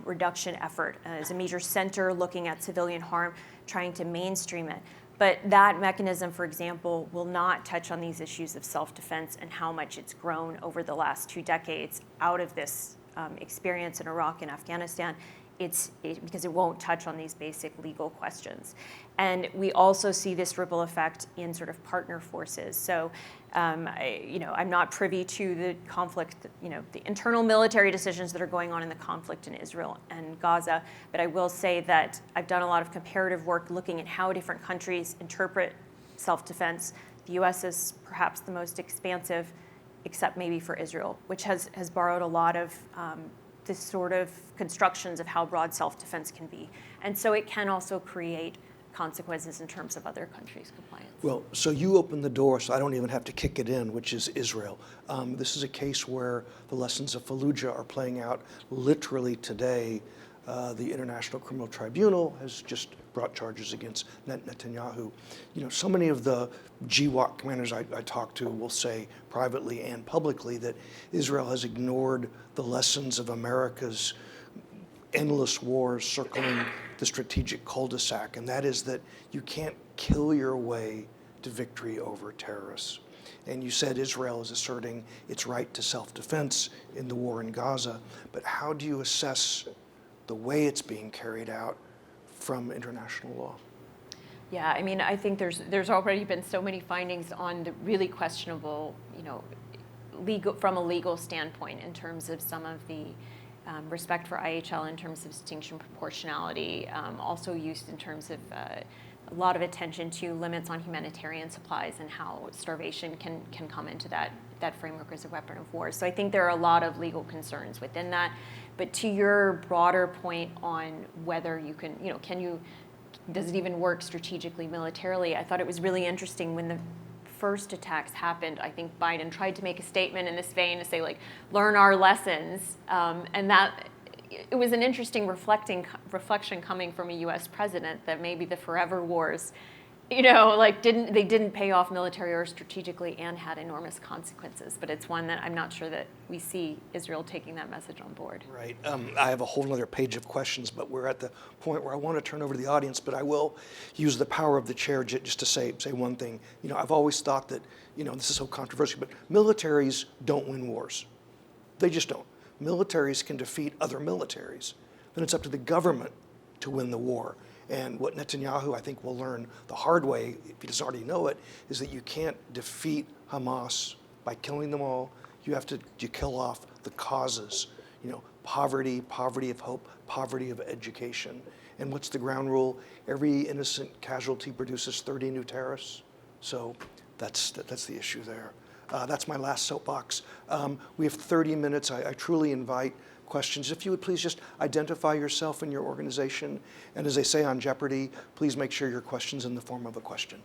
reduction effort. As a major center looking at civilian harm, trying to mainstream it. But that mechanism, for example, will not touch on these issues of self-defense and how much it's grown over the last 2 decades out of this experience in Iraq and Afghanistan. Because it won't touch on these basic legal questions. And we also see this ripple effect in sort of partner forces. So, I'm not privy to the conflict, the internal military decisions that are going on in the conflict in Israel and Gaza, but I will say that I've done a lot of comparative work looking at how different countries interpret self-defense. The US is perhaps the most expansive, except maybe for Israel, which has borrowed a lot of this sort of constructions of how broad self-defense can be. And so it can also create consequences in terms of other countries' compliance. Well, so you opened the door, so I don't even have to kick it in, which is Israel. This is a case where the lessons of Fallujah are playing out literally today. The International Criminal Tribunal has just brought charges against Netanyahu. So many of the GWOT commanders I talk to will say privately and publicly that Israel has ignored the lessons of America's endless wars circling the strategic cul-de-sac, and that is that you can't kill your way to victory over terrorists. And you said Israel is asserting its right to self-defense in the war in Gaza, but how do you assess the way it's being carried out from international law? Yeah, I mean, I think there's already been so many findings on the really questionable, from a legal standpoint in terms of some of the respect for IHL in terms of distinction proportionality, also used in terms of a lot of attention to limits on humanitarian supplies and how starvation can come into that framework as a weapon of war. So I think there are a lot of legal concerns within that. But to your broader point on whether you can, does it even work strategically, militarily? I thought it was really interesting when the first attacks happened. I think Biden tried to make a statement in this vein to say, learn our lessons. And that it was an interesting reflection coming from a U.S. president that maybe the forever wars, didn't pay off military or strategically and had enormous consequences. But it's one that I'm not sure that we see Israel taking that message on board. Right. I have a whole other page of questions, but we're at the point where I want to turn over to the audience, but I will use the power of the chair just to say one thing. I've always thought that, this is so controversial, but militaries don't win wars. They just don't. Militaries can defeat other militaries. Then it's up to the government to win the war. And what Netanyahu, I think, will learn the hard way, if he doesn't already know it, is that you can't defeat Hamas by killing them all. You kill off the causes, poverty, poverty of hope, poverty of education. And what's the ground rule? Every innocent casualty produces 30 new terrorists. So that's the issue there. That's my last soapbox. We have 30 minutes. I truly invite questions. If you would please just identify yourself and your organization. And as they say on Jeopardy, please make sure your question's in the form of a question.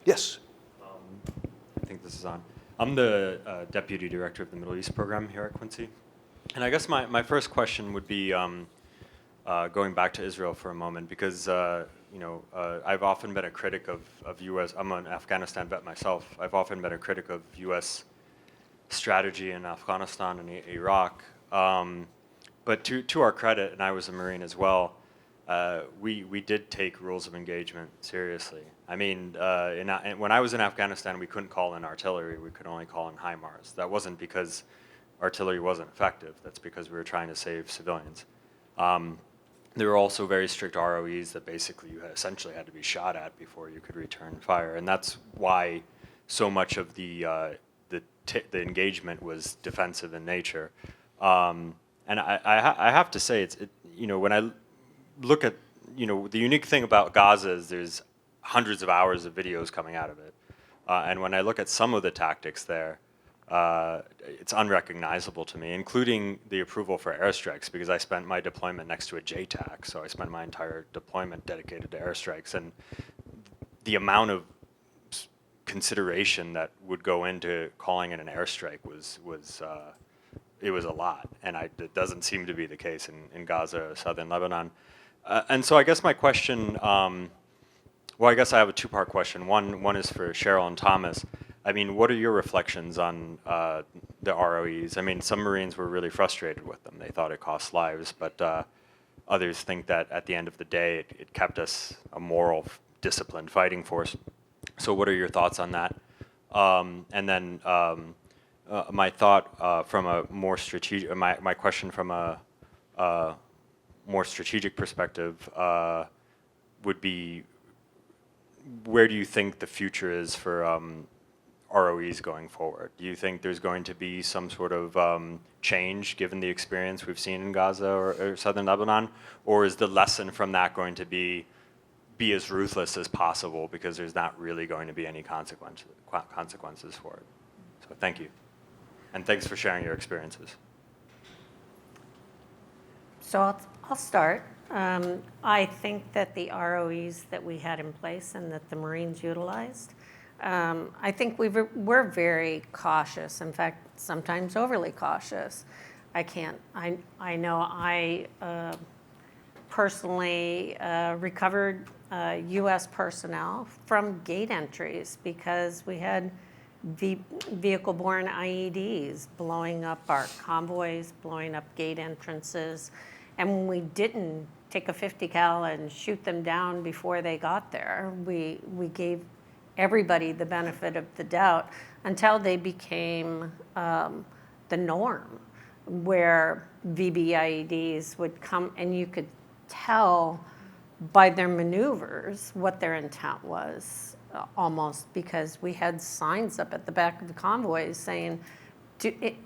Yes? I think this is on. I'm the Deputy Director of the Middle East Program here at Quincy. And I guess my first question would be going back to Israel for a moment, because I've often been a critic of U.S. I'm an Afghanistan vet myself. I've often been a critic of U.S. strategy in Afghanistan and Iraq. But to our credit, and I was a Marine as well, we did take rules of engagement seriously. I mean, when I was in Afghanistan, we couldn't call in artillery. We could only call in HIMARS. That wasn't because artillery wasn't effective. That's because we were trying to save civilians. There were also very strict ROEs that basically you essentially had to be shot at before you could return fire. And that's why so much of the engagement was defensive in nature. And I have to say, when I look at, the unique thing about Gaza is there's hundreds of hours of videos coming out of it. And when I look at some of the tactics there, it's unrecognizable to me, including the approval for airstrikes, because I spent my deployment next to a JTAC, so I spent my entire deployment dedicated to airstrikes. And the amount of consideration that would go into calling it an airstrike was a lot, and it doesn't seem to be the case in Gaza or southern Lebanon. And so I guess my question, I guess I have a two-part question. One is for Cheryl and Thomas. I mean, what are your reflections on the ROEs? I mean, some Marines were really frustrated with them. They thought it cost lives, but others think that at the end of the day, it kept us a moral, disciplined fighting force. So what are your thoughts on that? And then my thought from a more strategic, my question from a more strategic perspective would be, where do you think the future is for ROEs going forward? Do you think there's going to be some sort of change given the experience we've seen in Gaza or southern Lebanon? Or is the lesson from that going to be as ruthless as possible because there's not really going to be any consequences for it? So thank you. And thanks for sharing your experiences. So I'll start. I think that the ROEs that we had in place and that the Marines utilized, I think we're very cautious. In fact, sometimes overly cautious. I know I personally recovered U.S. personnel from gate entries because we had vehicle-borne IEDs blowing up our convoys, blowing up gate entrances. And when we didn't take a 50 cal and shoot them down before they got there, we gave everybody the benefit of the doubt until they became the norm, where VBIEDs would come and you could tell by their maneuvers what their intent was, almost, because we had signs up at the back of the convoys saying,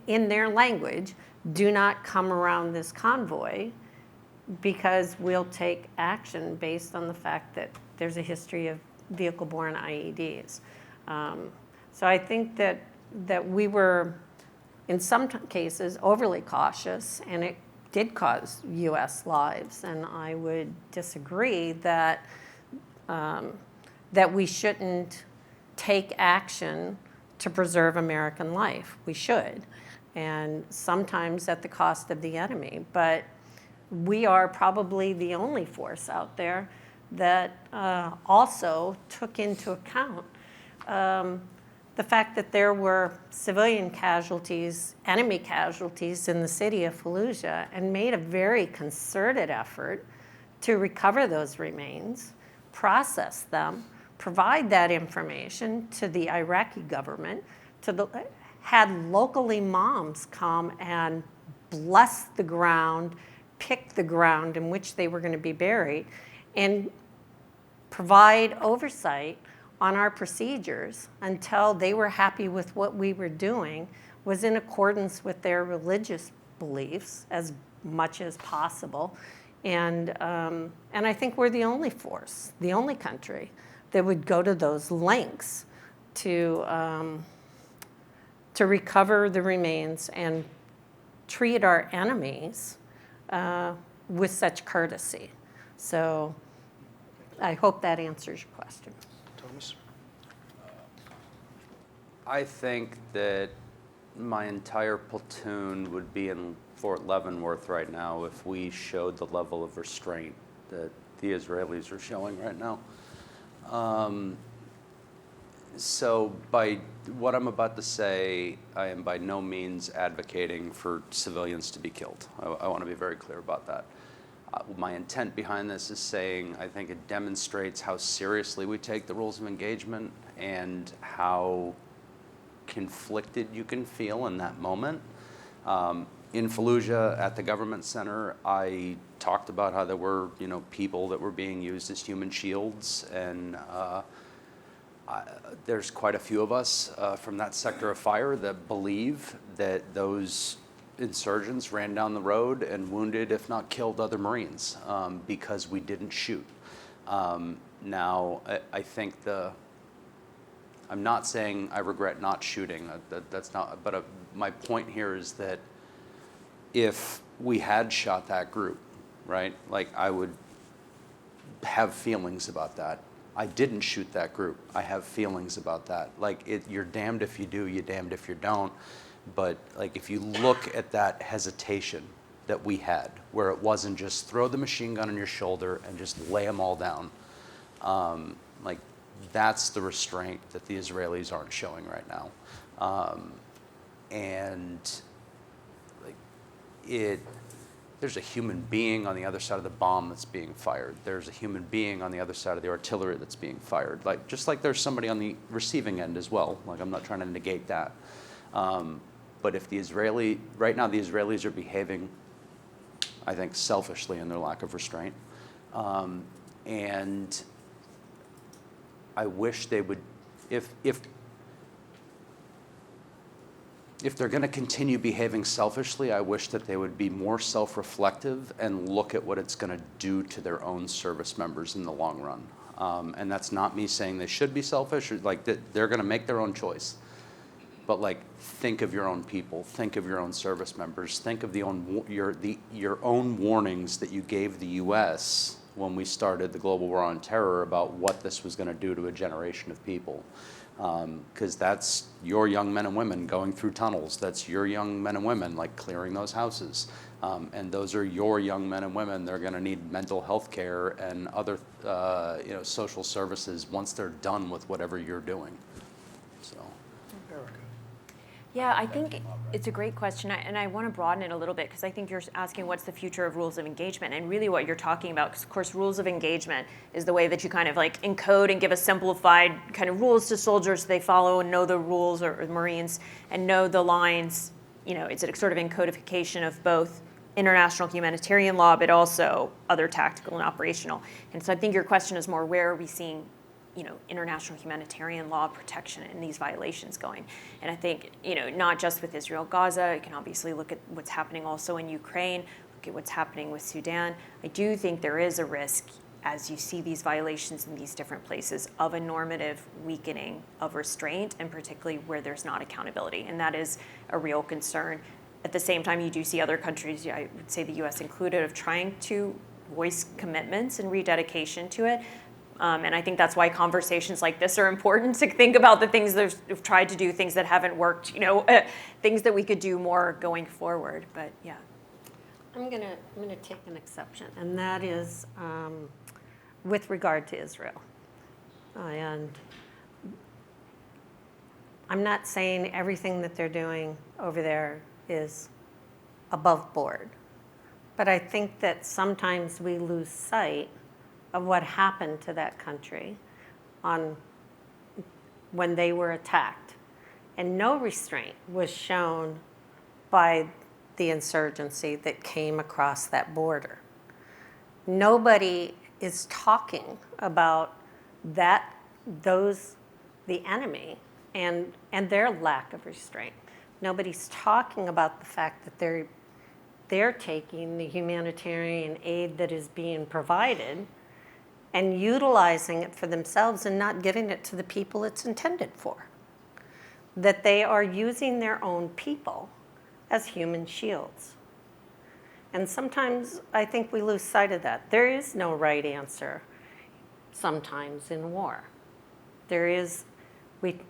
in their language, do not come around this convoy because we'll take action based on the fact that there's a history of vehicle-borne IEDs. So I think that we were, in some cases, overly cautious, and it did cause U.S. lives. And I would disagree that we shouldn't take action to preserve American life. We should, and sometimes at the cost of the enemy. But we are probably the only force out there that also took into account the fact that there were civilian casualties, enemy casualties in the city of Fallujah, and made a very concerted effort to recover those remains, process them, provide that information to the Iraqi government, had local imams come and bless the ground, pick the ground in which they were going to be buried and provide oversight on our procedures until they were happy with what we were doing, was in accordance with their religious beliefs as much as possible. And I think we're the only force, the only country that would go to those lengths to recover the remains and treat our enemies with such courtesy. So I hope that answers your question. Thomas? I think that my entire platoon would be in Fort Leavenworth right now if we showed the level of restraint that the Israelis are showing right now. So by what I'm about to say, I am by no means advocating for civilians to be killed. I want to be very clear about that. My intent behind this is saying I think it demonstrates how seriously we take the rules of engagement and how conflicted you can feel in that moment. In Fallujah at the government center, I talked about how there were, people that were being used as human shields, and there's quite a few of us from that sector of fire that believe that those insurgents ran down the road and wounded, if not killed, other Marines because we didn't shoot. Now, I think I'm not saying I regret not shooting. That's not. But my point here is that if we had shot that group, right? Like, I would have feelings about that. I didn't shoot that group. I have feelings about that. Like, you're damned if you do, you're damned if you don't. But like, if you look at that hesitation that we had, where it wasn't just throw the machine gun on your shoulder and just lay them all down, like, that's the restraint that the Israelis aren't showing right now. And like, there's a human being on the other side of the bomb that's being fired. There's a human being on the other side of the artillery that's being fired. Like, just like there's somebody on the receiving end as well. Like, I'm not trying to negate that. But if right now the Israelis are behaving, I think, selfishly in their lack of restraint. And I wish they would, if they're going to continue behaving selfishly, I wish that they would be more self-reflective and look at what it's going to do to their own service members in the long run. And that's not me saying they should be selfish, or like they're going to make their own choice. But like, think of your own people, think of your own service members, think of your own warnings that you gave the U.S. when we started the global war on terror about what this was going to do to a generation of people. Because that's your young men and women going through tunnels. That's your young men and women like clearing those houses. And those are your young men and women. They're going to need mental health care and other social services once they're done with whatever you're doing. So. Erica. Yeah, I think it's a great question, and I want to broaden it a little bit, because I think you're asking what's the future of rules of engagement, and really what you're talking about, because of course rules of engagement is the way that you kind of like encode and give a simplified kind of rules to soldiers so they follow and know the rules, or Marines, and know the lines. It's a sort of encodification of both international humanitarian law, but also other tactical and operational. And so I think your question is more, where are we seeing international humanitarian law protection in these violations going? And I think, not just with Israel, Gaza, you can obviously look at what's happening also in Ukraine, look at what's happening with Sudan. I do think there is a risk, as you see these violations in these different places, of a normative weakening of restraint, and particularly where there's not accountability. And that is a real concern. At the same time, you do see other countries, I would say the US included, of trying to voice commitments and rededication to it. And I think that's why conversations like this are important, to think about the things that we've tried to do, things that haven't worked, things that we could do more going forward. But yeah. I'm gonna take an exception, and that is with regard to Israel. And I'm not saying everything that they're doing over there is above board, but I think that sometimes we lose sight of what happened to that country when they were attacked. And no restraint was shown by the insurgency that came across that border. Nobody is talking about that, the enemy and their lack of restraint. Nobody's talking about the fact that they're taking the humanitarian aid that is being provided and utilizing it for themselves and not giving it to the people it's intended for. That they are using their own people as human shields. And sometimes I think we lose sight of that. There is no right answer sometimes in war.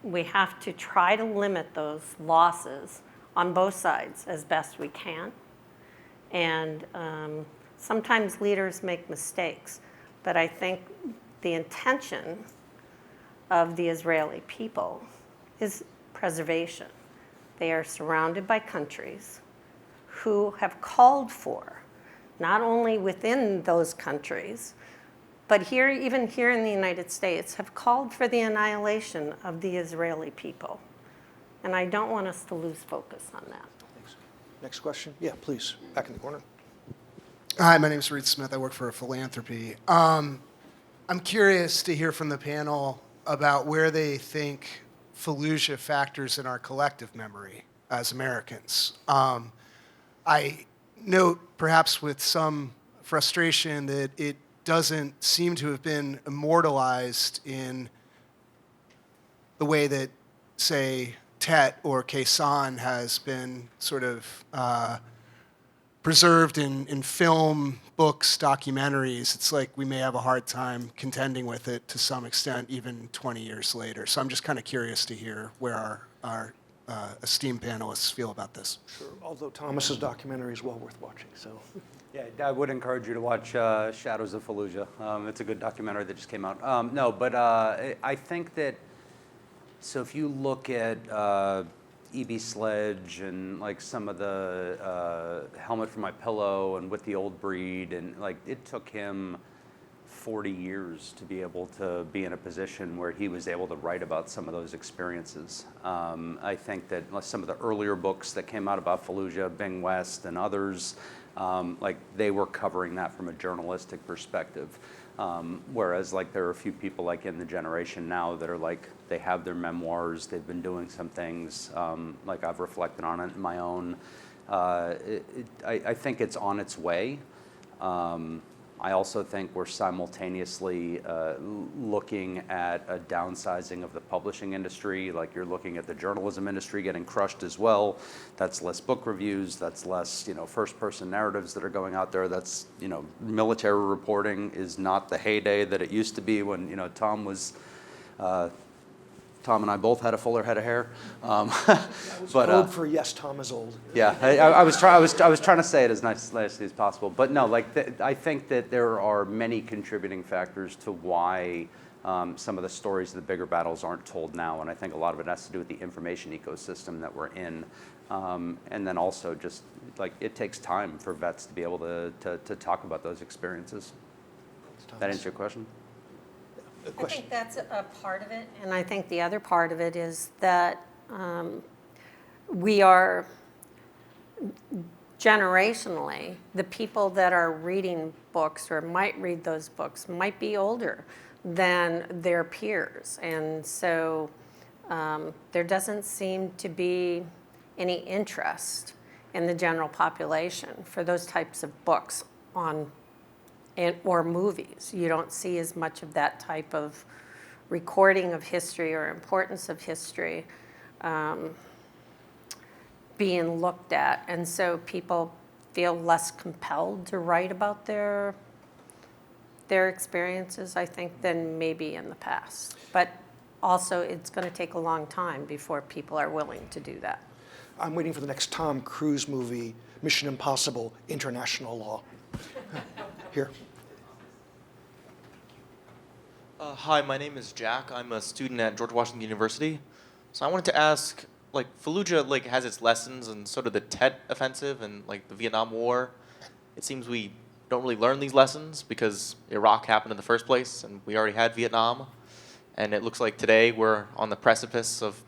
We have to try to limit those losses on both sides as best we can. And sometimes leaders make mistakes, but I think the intention of the Israeli people is preservation. They are surrounded by countries who have called for, not only within those countries, but even here in the United States, have called for the annihilation of the Israeli people. And I don't want us to lose focus on that. Thanks. Next question? Yeah, please, back in the corner. Hi, my name is Reed Smith. I work for Philanthropy. I'm curious to hear from the panel about where they think Fallujah factors in our collective memory as Americans. I note, perhaps with some frustration, that it doesn't seem to have been immortalized in the way that, say, Tet or Quezon has been sort of preserved in film, books, documentaries. It's like we may have a hard time contending with it to some extent, even 20 years later. So I'm just kind of curious to hear where our esteemed panelists feel about this. Sure. Although Thomas's documentary is well worth watching, so. Yeah, I would encourage you to watch Shadows of Fallujah. It's a good documentary that just came out. I think that, so if you look at E.B. Sledge and like some of the Helmet for My Pillow and With the Old Breed, and like it took him 40 years to be able to be in a position where he was able to write about some of those experiences. I think that some of the earlier books that came out about Fallujah, Bing West and others, like they were covering that from a journalistic perspective. Whereas like there are a few people like in the generation now that are like, they have their memoirs, they've been doing some things, like I've reflected on it in my own. I think it's on its way. I also think we're simultaneously looking at a downsizing of the publishing industry. Like you're looking at the journalism industry getting crushed as well. That's less book reviews. That's less, first-person narratives that are going out there. That's, military reporting is not the heyday that it used to be when, Tom and I both had a fuller head of hair. Code for yes, Tom is old. Yeah, I was trying to say it as nicely as possible, but no, I think that there are many contributing factors to why some of the stories of the bigger battles aren't told now, and I think a lot of it has to do with the information ecosystem that we're in, and then also just like it takes time for vets to be able to talk about those experiences. That answer your question? I think that's a part of it, and I think the other part of it is that we are generationally, the people that are reading books or might read those books might be older than their peers, and so there doesn't seem to be any interest in the general population for those types of books or movies. You don't see as much of that type of recording of history or importance of history being looked at. And so people feel less compelled to write about their experiences, I think, than maybe in the past. But also, it's going to take a long time before people are willing to do that. I'm waiting for the next Tom Cruise movie, Mission Impossible, International Law. Here. Hi, my name is Jack. I'm a student at George Washington University. So I wanted to ask, Fallujah has its lessons, and so did the Tet Offensive and the Vietnam War. It seems we don't really learn these lessons because Iraq happened in the first place, and we already had Vietnam. And it looks like today we're on the precipice of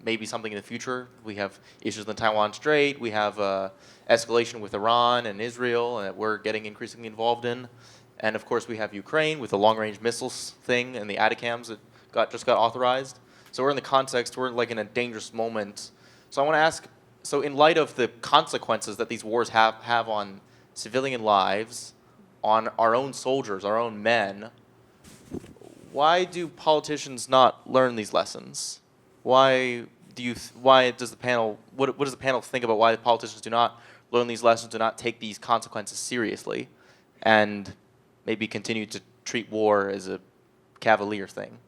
maybe something in the future. We have issues in the Taiwan Strait. We have escalation with Iran and Israel that we're getting increasingly involved in. And of course, we have Ukraine with the long-range missiles thing and the ATACMS that just got authorized. So we're in the context, we're like in a dangerous moment. So I want to ask, so in light of the consequences that these wars have on civilian lives, on our own soldiers, our own men, why do politicians not learn these lessons? Why does the panel, what does the panel think about why the politicians do not learn these lessons, do not take these consequences seriously, and maybe continue to treat war as a cavalier thing?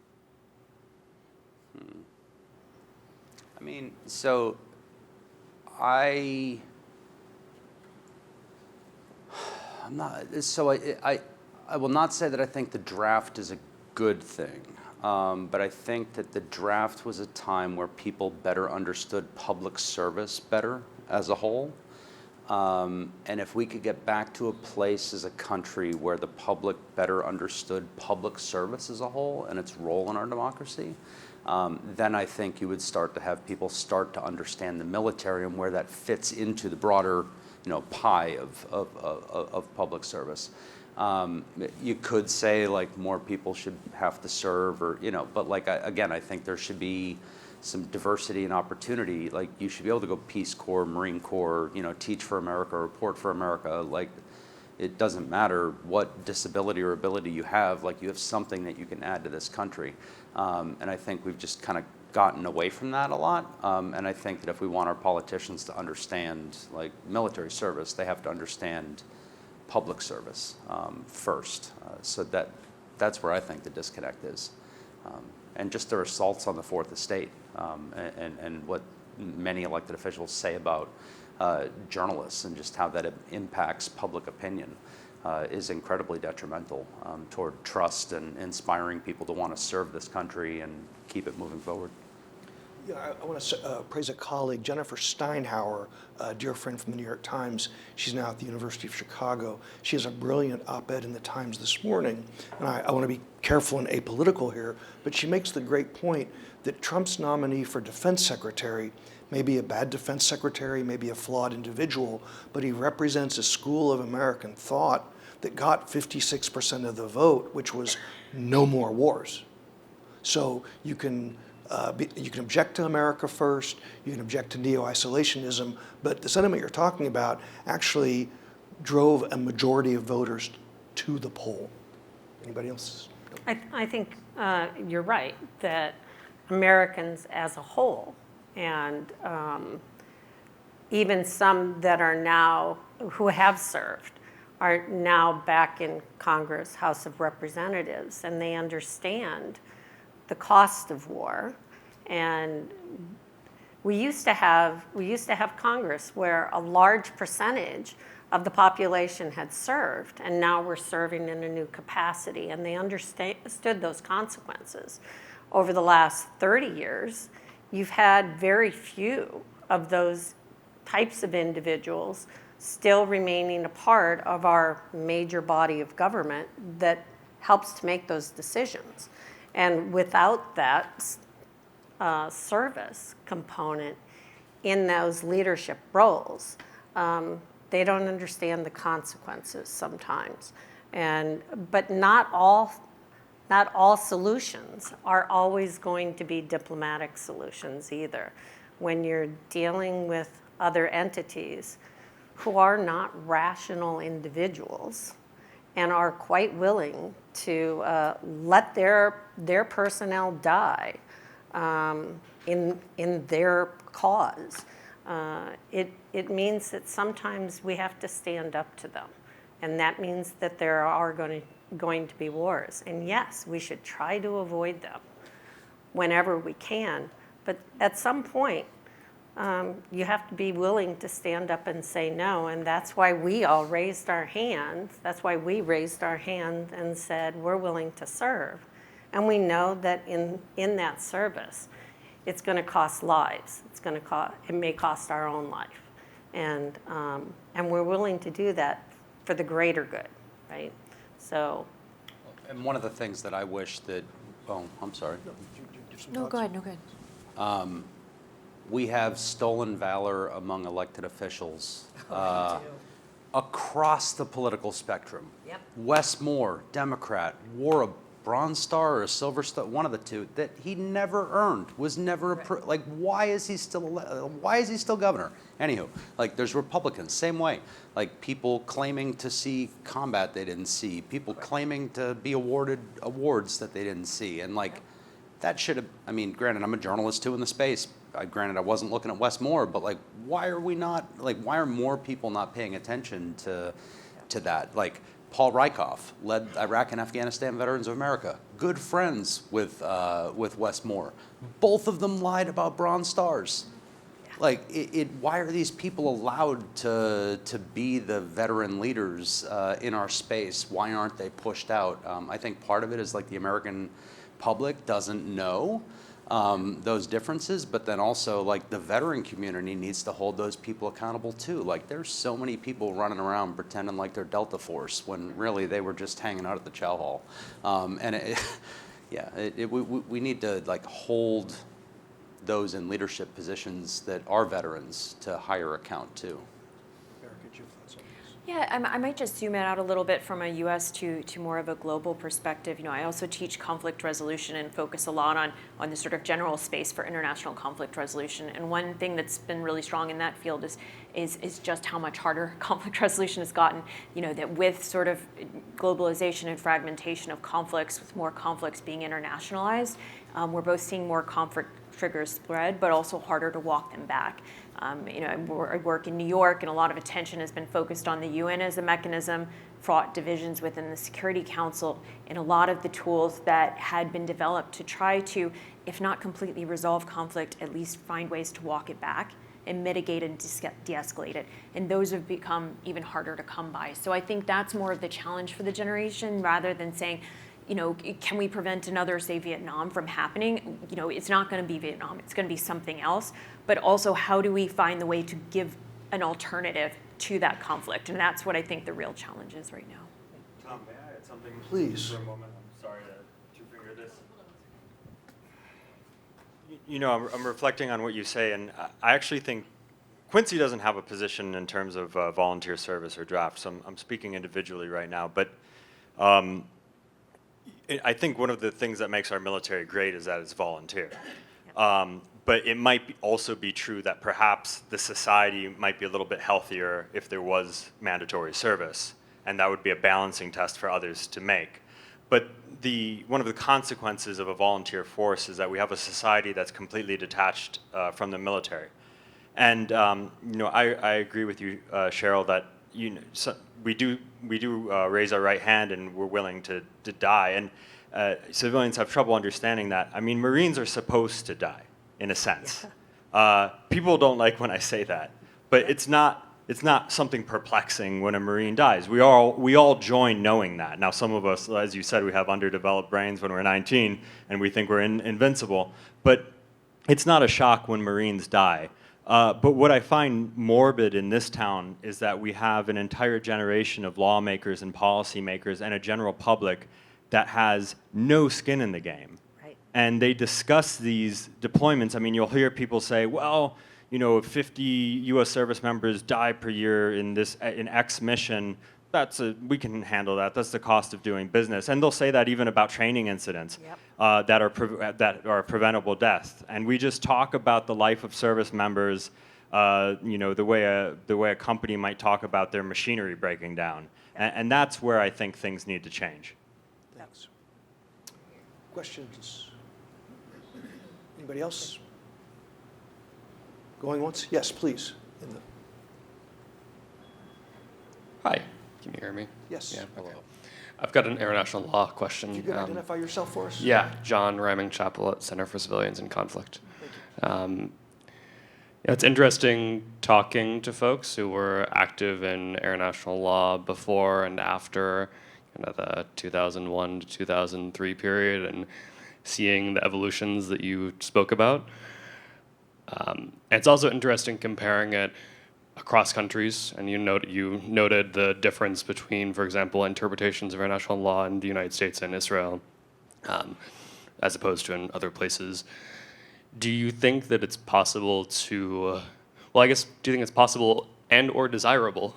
I mean, so I'm not, so I will not say that I think the draft is a good thing, but I think that the draft was a time where people better understood public service better as a whole. And if we could get back to a place as a country where the public better understood public service as a whole and its role in our democracy, then I think you would start to have people start to understand the military and where that fits into the broader, pie of public service. You could say like more people should have to serve, or but like again, I think there should be some diversity and opportunity. Like you should be able to go Peace Corps, Marine Corps, teach for America, report for America. Like it doesn't matter what disability or ability you have. Like you have something that you can add to this country. And I think we've just kind of gotten away from that a lot. And I think that if we want our politicians to understand like military service, they have to understand public service first. So that's where I think the disconnect is. And just their assaults on the Fourth Estate and what many elected officials say about journalists and just how that impacts public opinion is incredibly detrimental toward trust and inspiring people to want to serve this country and keep it moving forward. Yeah, I want to praise a colleague, Jennifer Steinhauer, a dear friend from the New York Times. She's now at the University of Chicago. She has a brilliant op-ed in the Times this morning, and I want to be careful and apolitical here, but she makes the great point that Trump's nominee for defense secretary may be a bad defense secretary, maybe a flawed individual, but he represents a school of American thought that got 56% of the vote, which was no more wars. So you can object to America first, you can object to neo-isolationism, but the sentiment you're talking about actually drove a majority of voters to the poll. Anybody else? I think you're right, that Americans as a whole, and even some that are now, who have served, are now back in Congress, House of Representatives, and they understand the cost of war. And we used to have Congress where a large percentage of the population had served, and now we're serving in a new capacity, and they understood those consequences. Over the last 30 years, you've had very few of those types of individuals still remaining a part of our major body of government that helps to make those decisions. And without that service component in those leadership roles, they don't understand the consequences sometimes. But not all solutions are always going to be diplomatic solutions either. When you're dealing with other entities who are not rational individuals and are quite willing to let their personnel die in their cause, it means that sometimes we have to stand up to them. And that means that there are going to be wars. And yes, we should try to avoid them whenever we can. But at some point, you have to be willing to stand up and say no. And that's why we all raised our hands. That's why we raised our hand and said, we're willing to serve. And we know that in that service, it's going to cost lives. It may cost our own life. And we're willing to do that for the greater good, right? So. And one of the things that I wish that, I'm sorry. No, go ahead, no, go ahead. we have stolen valor among elected officials across the political spectrum. Yep. Wes Moore, Democrat, wore a Bronze Star or a Silver Star, one of the two, that he never earned, was never like. Why is he still? Why is he still governor? Anywho, like there's Republicans, same way. Like people claiming to see combat they didn't see, people claiming to be awarded awards that they didn't see, and like that should have. I mean, granted, I'm a journalist too in the space. Granted, I wasn't looking at Wes Moore, but like, why are we not? Like, why are more people not paying attention to that? Like. Paul Rykhoff led Iraq and Afghanistan Veterans of America. Good friends with Wes Moore. Both of them lied about Bronze Stars. Like, why are these people allowed to be the veteran leaders in our space? Why aren't they pushed out? I think part of it is like the American public doesn't know those differences, but then also like the veteran community needs to hold those people accountable too. Like there's so many people running around pretending like they're Delta Force when really they were just hanging out at the chow hall. We need to like hold those in leadership positions that are veterans to higher account too. Yeah, I might just zoom it out a little bit from a U.S. to more of a global perspective. You know, I also teach conflict resolution and focus a lot on the sort of general space for international conflict resolution. And one thing that's been really strong in that field is just how much harder conflict resolution has gotten. You know, that with sort of globalization and fragmentation of conflicts, with more conflicts being internationalized, we're both seeing more conflict triggers spread, but also harder to walk them back. You know, I work in New York, and a lot of attention has been focused on the UN as a mechanism, fraught divisions within the Security Council, and a lot of the tools that had been developed to try to, if not completely resolve conflict, at least find ways to walk it back and mitigate and de-escalate it. And those have become even harder to come by. So I think that's more of the challenge for the generation, rather than saying, you know, can we prevent another, say, Vietnam from happening? You know, it's not going to be Vietnam. It's going to be something else. But also, how do we find the way to give an alternative to that conflict? And that's what I think the real challenge is right now. Tom, may I add something? Please. For a moment. I'm sorry to two-finger this. You know, I'm reflecting on what you say, and I actually think Quincy doesn't have a position in terms of volunteer service or draft, so I'm speaking individually right now. But I think one of the things that makes our military great is that it's volunteer. But it might also be true that perhaps the society might be a little bit healthier if there was mandatory service, and that would be a balancing test for others to make. But one of the consequences of a volunteer force is that we have a society that's completely detached from the military. And you know, I agree with you, Cheryl, that we do raise our right hand and we're willing to die. And civilians have trouble understanding that. I mean, Marines are supposed to die, in a sense. People don't like when I say that, but it's not something perplexing when a Marine dies. We all join knowing that. Now, some of us, as you said, we have underdeveloped brains when we're 19, and we think we're invincible. But it's not a shock when Marines die. But what I find morbid in this town is that we have an entire generation of lawmakers and policymakers and a general public that has no skin in the game. Right. And they discuss these deployments. I mean, you'll hear people say, well, you know, if 50 U.S. service members die per year in X mission, we can handle that. That's the cost of doing business. And they'll say that even about training incidents. Yep. That are preventable death. And we just talk about the life of service members, you know, the way a company might talk about their machinery breaking down. And that's where I think things need to change. Thanks. Questions? Anybody else? Going once? Yes, please. Hi, can you hear me? Yes. Yeah, hello. I've got an international law question. You can identify yourself for us? Yeah, John Ryming Chapel at Center for Civilians in Conflict. It's interesting talking to folks who were active in international law before and after kind of the 2001 to 2003 period and seeing the evolutions that you spoke about. It's also interesting comparing it across countries, and you noted the difference between, for example, interpretations of international law in the United States and Israel, as opposed to in other places. do you think that it's possible to, well, I guess, do you think it's possible and or desirable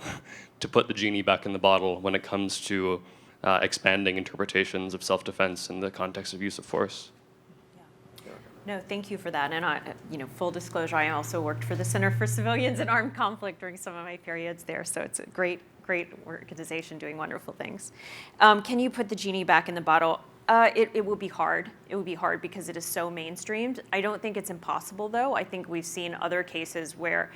to put the genie back in the bottle when it comes to expanding interpretations of self-defense in the context of use of force? No, thank you for that. And full disclosure, I also worked for the Center for Civilians and Armed Conflict during some of my periods there. So it's a great organization doing wonderful things. Can you put the genie back in the bottle? It will be hard. It will be hard because it is so mainstreamed. I don't think it's impossible, though. I think we've seen other cases where,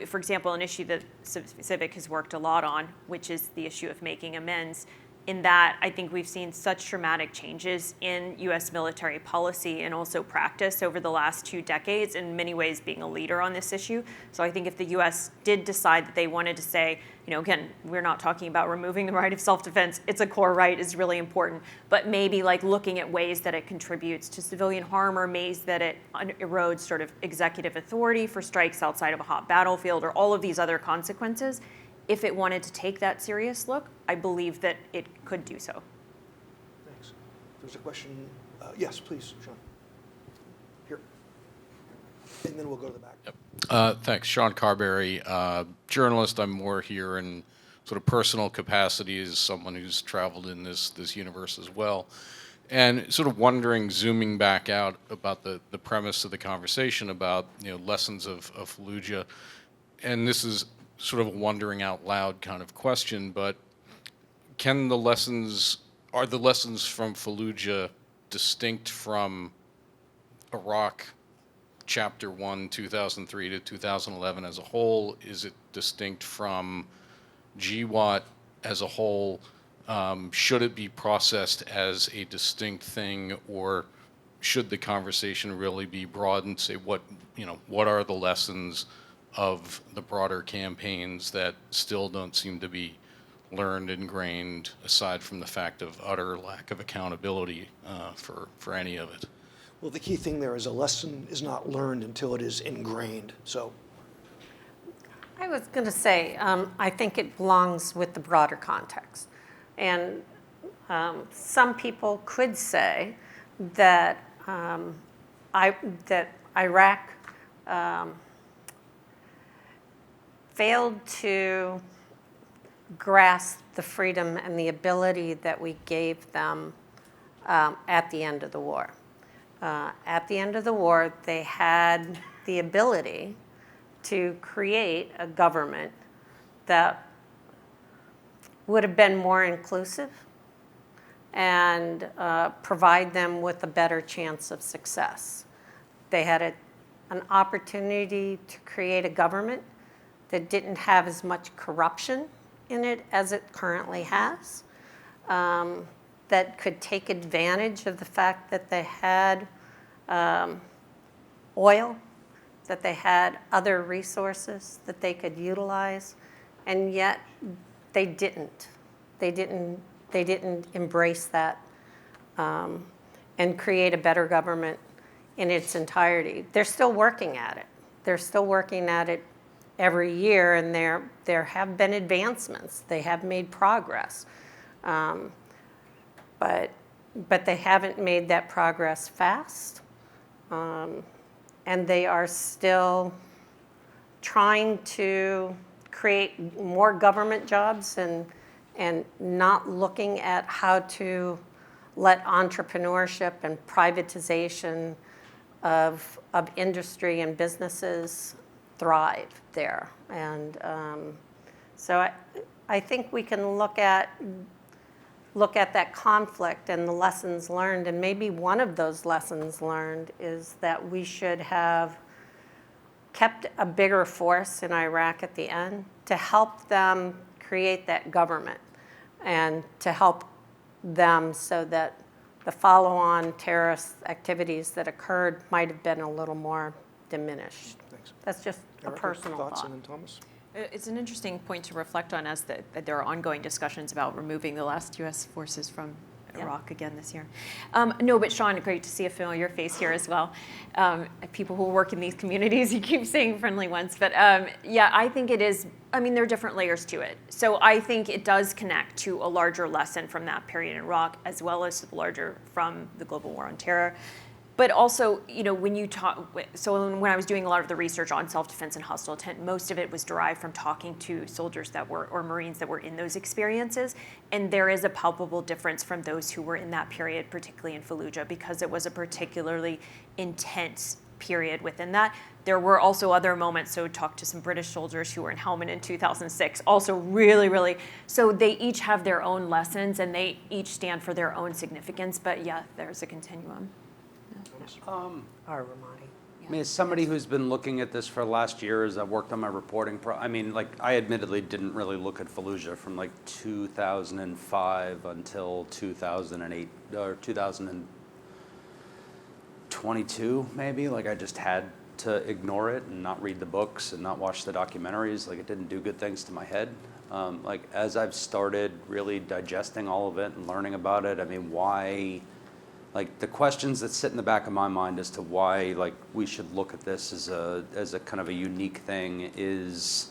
for example, an issue that Civic has worked a lot on, which is the issue of making amends. In that, I think we've seen such dramatic changes in U.S. military policy and also practice over the last 2 decades, in many ways being a leader on this issue. So I think if the U.S. did decide that they wanted to say, again, we're not talking about removing the right of self-defense, it's a core right, is really important, but maybe like looking at ways that it contributes to civilian harm or ways that it erodes sort of executive authority for strikes outside of a hot battlefield or all of these other consequences. If it wanted to take that serious look, I believe that it could do so. Thanks. There's a question. Yes, please, Sean. Here. And then we'll go to the back. Yep. Thanks. Sean Carberry, journalist. I'm more here in sort of personal capacity as someone who's traveled in this universe as well. And sort of wondering, zooming back out about the premise of the conversation about, lessons of Fallujah. And this is sort of a wondering out loud kind of question, but are the lessons from Fallujah distinct from Iraq Chapter 1, 2003 to 2011 as a whole? Is it distinct from GWAT as a whole? Should it be processed as a distinct thing, or should the conversation really be broad and say what are the lessons of the broader campaigns that still don't seem to be learned, ingrained, aside from the fact of utter lack of accountability for any of it? Well, the key thing there is a lesson is not learned until it is ingrained. So I was going to say, I think it belongs with the broader context. And some people could say that that Iraq failed to grasp the freedom and the ability that we gave them at the end of the war. At the end of the war, they had the ability to create a government that would have been more inclusive and provide them with a better chance of success. They had an opportunity to create a government that didn't have as much corruption in it as it currently has, that could take advantage of the fact that they had oil, that they had other resources that they could utilize, and yet they didn't. They didn't embrace that and create a better government in its entirety. They're still working at it. They're still working at it every year, and there have been advancements. They have made progress, but they haven't made that progress fast, and they are still trying to create more government jobs and not looking at how to let entrepreneurship and privatization of industry and businesses thrive there. And so I think we can look at that conflict and the lessons learned, and maybe one of those lessons learned is that we should have kept a bigger force in Iraq at the end to help them create that government and to help them so that the follow-on terrorist activities that occurred might have been a little more diminished. thanks. That's just a Erica, personal thoughts, thought. and then Thomas. It's an interesting point to reflect on, as that there are ongoing discussions about removing the last U.S. forces from Iraq again this year. No, but Sean, great to see a familiar face here as well. People who work in these communities, you keep saying friendly ones, but yeah, I think it is, there are different layers to it. So I think it does connect to a larger lesson from that period in Iraq, as well as the larger from the global war on terror. But also, when you talk, so when I was doing a lot of the research on self-defense and hostile intent, most of it was derived from talking to soldiers or Marines that were in those experiences. And there is a palpable difference from those who were in that period, particularly in Fallujah, because it was a particularly intense period within that. There were also other moments, so talked to some British soldiers who were in Helmand in 2006, also really, really, so they each have their own lessons and they each stand for their own significance, but yeah, there's a continuum. Ramadi. I mean, as somebody who's been looking at this for the last year as I've worked on my reporting, I admittedly didn't really look at Fallujah from like 2005 until 2008 or 2022 maybe. Like I just had to ignore it and not read the books and not watch the documentaries. Like it didn't do good things to my head. Like as I've started really digesting all of it and learning about it, I mean, why? Like the questions that sit in the back of my mind as to why like we should look at this as a kind of a unique thing is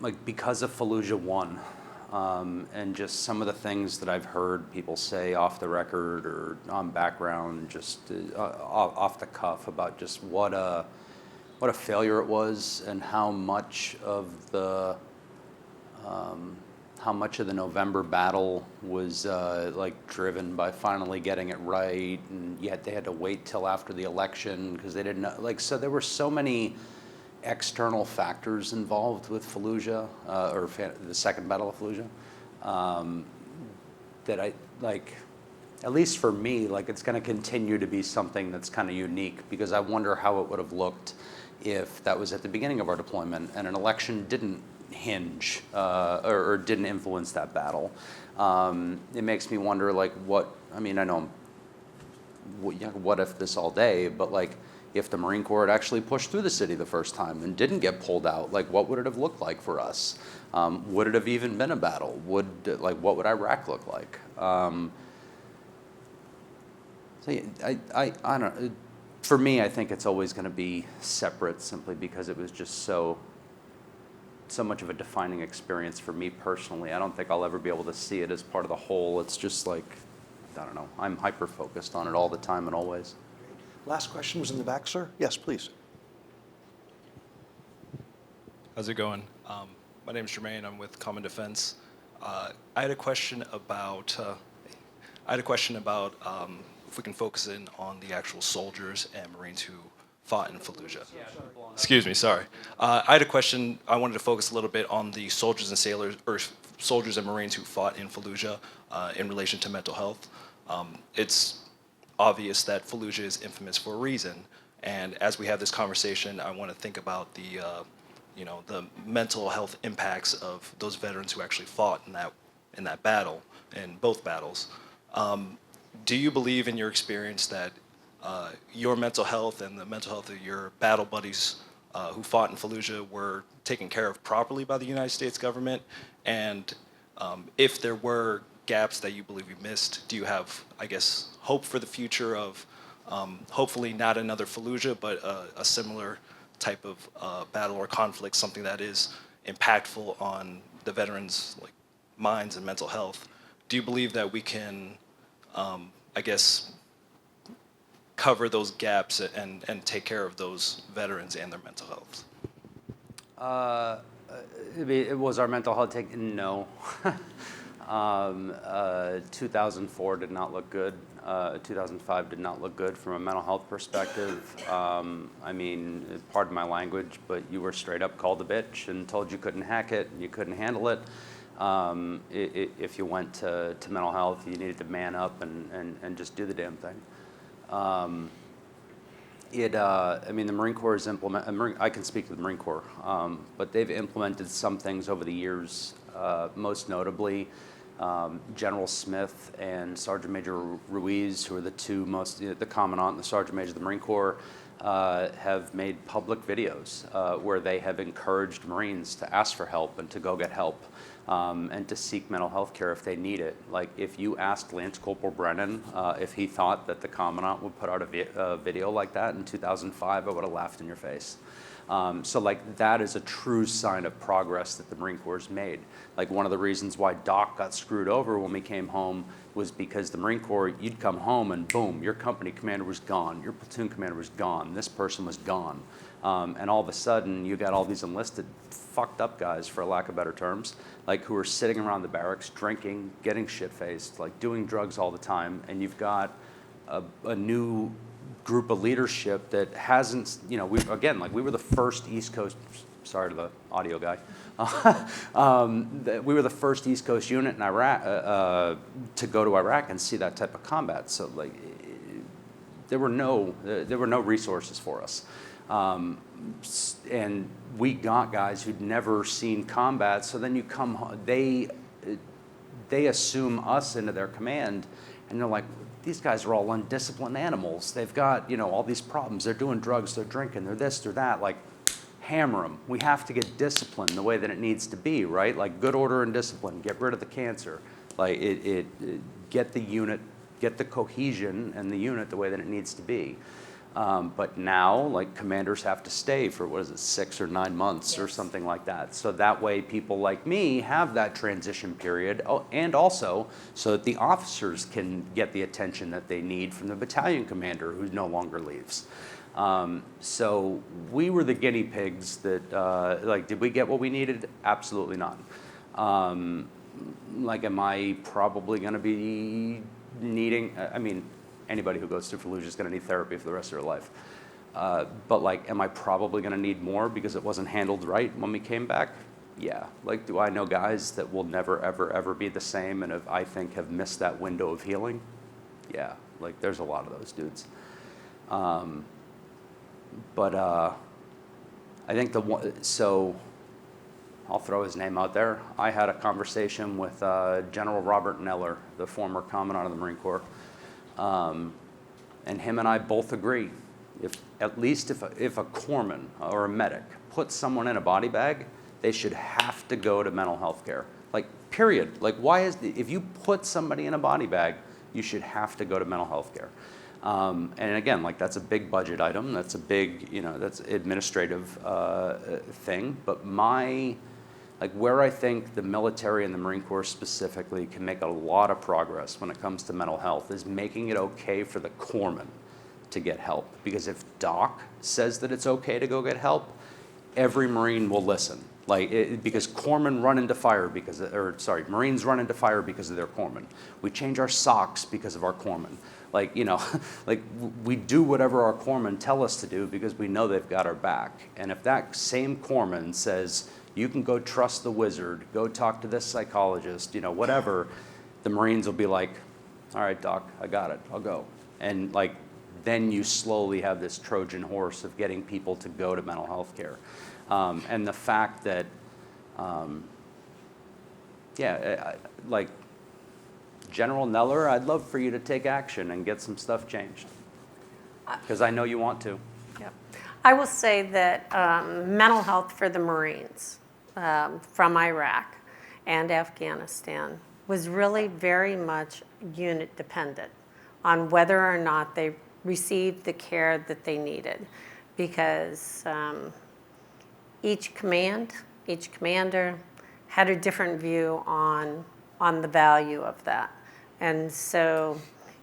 like because of Fallujah 1 and just some of the things that I've heard people say off the record or on background, just off the cuff about just what a failure it was and how much of the November battle was like driven by finally getting it right, and yet they had to wait till after the election because they didn't know. Like, so there were so many external factors involved with Fallujah, or the Second Battle of Fallujah, that I like. At least for me, like it's going to continue to be something that's kind of unique because I wonder how it would have looked if that was at the beginning of our deployment and an election didn't hinge or didn't influence that battle. It makes me wonder, like, I know, what if this all day, but like, if the Marine Corps had actually pushed through the city the first time and didn't get pulled out, like, what would it have looked like for us? Would it have even been a battle? What would Iraq look like? So I don't know. For me, I think it's always going to be separate simply because it was just so much of a defining experience for me personally. I don't think I'll ever be able to see it as part of the whole. It's just like, I don't know, I'm hyper-focused on it all the time and always. Last question was in the back, sir. Yes, please. How's it going? My name is Jermaine. I'm with Common Defense. I had a question about if we can focus in on the actual soldiers and Marines who fought in Fallujah. Excuse me, sorry. I had a question. I wanted to focus a little bit on the soldiers and sailors, or soldiers and Marines who fought in Fallujah in relation to mental health. It's obvious that Fallujah is infamous for a reason, and as we have this conversation, I want to think about the mental health impacts of those veterans who actually fought in that battle, in both battles. Do you believe, in your experience, that your mental health and the mental health of your battle buddies who fought in Fallujah were taken care of properly by the United States government? And if there were gaps that you believe you missed, do you have, I guess, hope for the future of hopefully not another Fallujah, but a similar type of battle or conflict, something that is impactful on the veterans' minds and mental health? Do you believe that we can, I guess, cover those gaps and take care of those veterans and their mental health? It was our mental health taken? No. 2004 did not look good. 2005 did not look good from a mental health perspective. Pardon my language, but you were straight up called a bitch and told you couldn't hack it, and you couldn't handle it. If you went to mental health, you needed to man up and just do the damn thing. The Marine Corps has I can speak to the Marine Corps, but they've implemented some things over the years, most notably General Smith and Sergeant Major Ruiz, who are the two most, the Commandant and the Sergeant Major of the Marine Corps, have made public videos where they have encouraged Marines to ask for help and to go get help. And to seek mental health care if they need it. Like, if you asked Lance Corporal Brennan if he thought that the Commandant would put out a video like that in 2005, I would have laughed in your face. So like that is a true sign of progress that the Marine Corps has made. Like one of the reasons why Doc got screwed over when we came home was because the Marine Corps, you'd come home and boom, your company commander was gone, your platoon commander was gone, this person was gone. And all of a sudden you got all these enlisted fucked up guys, for lack of better terms, like who are sitting around the barracks drinking, getting shit-faced, like doing drugs all the time, and you've got a new group of leadership that hasn't, we were the first East Coast, sorry to the audio guy, we were the first East Coast unit in Iraq to go to Iraq and see that type of combat. So like, there were no resources for us. And we got guys who'd never seen combat, so then you come home, they assume us into their command, and they're like, these guys are all undisciplined animals. They've got, all these problems. They're doing drugs, they're drinking, they're this, they're that. Like, hammer them. We have to get discipline the way that it needs to be, right? Like good order and discipline. Get rid of the cancer. Like get the unit, get the cohesion and the unit the way that it needs to be. But now, like, commanders have to stay for, 6 or 9 months or something like that. So that way people like me have that transition period, and also so that the officers can get the attention that they need from the battalion commander who no longer leaves. So we were the guinea pigs that, did we get what we needed? Absolutely not. Am I probably going to be needing, anybody who goes through Fallujah is going to need therapy for the rest of their life. But am I probably going to need more because it wasn't handled right when we came back? Yeah. Do I know guys that will never, ever, ever be the same and I think have missed that window of healing? Yeah. There's a lot of those dudes. I think so I'll throw his name out there. I had a conversation with General Robert Neller, the former commandant of the Marine Corps. And him and I both agree, if a corpsman or a medic puts someone in a body bag, they should have to go to mental health care. Period. If you put somebody in a body bag, you should have to go to mental health care. And again, that's a big budget item. That's a big, that's administrative thing. But where I think the military and the Marine Corps specifically can make a lot of progress when it comes to mental health is making it okay for the corpsman to get help. Because if Doc says that it's okay to go get help, every Marine will listen. Because corpsmen run into fire Marines run into fire because of their corpsmen. We change our socks because of our corpsmen. We do whatever our corpsmen tell us to do because we know they've got our back. And if that same corpsman says, you can go trust the wizard, go talk to this psychologist, whatever, the Marines will be like, all right, Doc, I got it, I'll go. And then you slowly have this Trojan horse of getting people to go to mental health care. And the fact that, General Neller, I'd love for you to take action and get some stuff changed. Because I know you want to. Yep. I will say that mental health for the Marines from Iraq and Afghanistan was really very much unit dependent on whether or not they received the care that they needed. Because each commander had a different view on the value of that. And so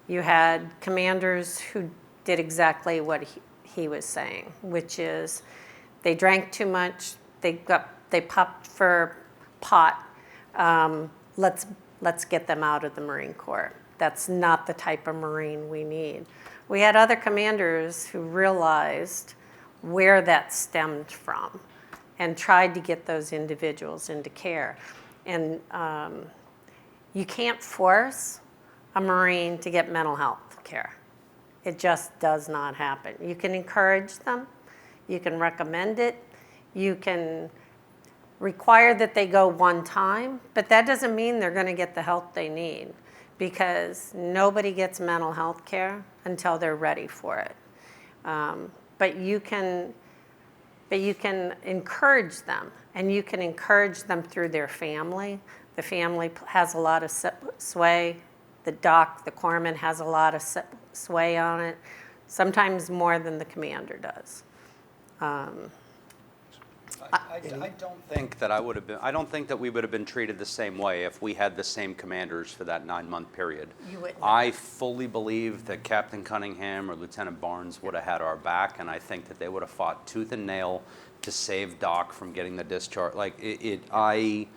you had commanders who did exactly what he was saying, which is they drank too much, they popped for pot, let's get them out of the Marine Corps. That's not the type of Marine we need. We had other commanders who realized where that stemmed from and tried to get those individuals into care. And you can't force a Marine to get mental health care. It just does not happen. You can encourage them, you can recommend it, you can require that they go one time, but that doesn't mean they're going to get the help they need, because nobody gets mental health care until they're ready for it. But you can encourage them, and you can encourage them through their family. The family has a lot of sway. The corpsman has a lot of sway on it, sometimes more than the commander does. I don't think that I don't think that we would have been treated the same way if we had the same commanders for that 9-month period. You wouldn't. I fully believe that Captain Cunningham or Lieutenant Barnes would have had our back, and I think that they would have fought tooth and nail to save Doc from getting the discharge. Like, I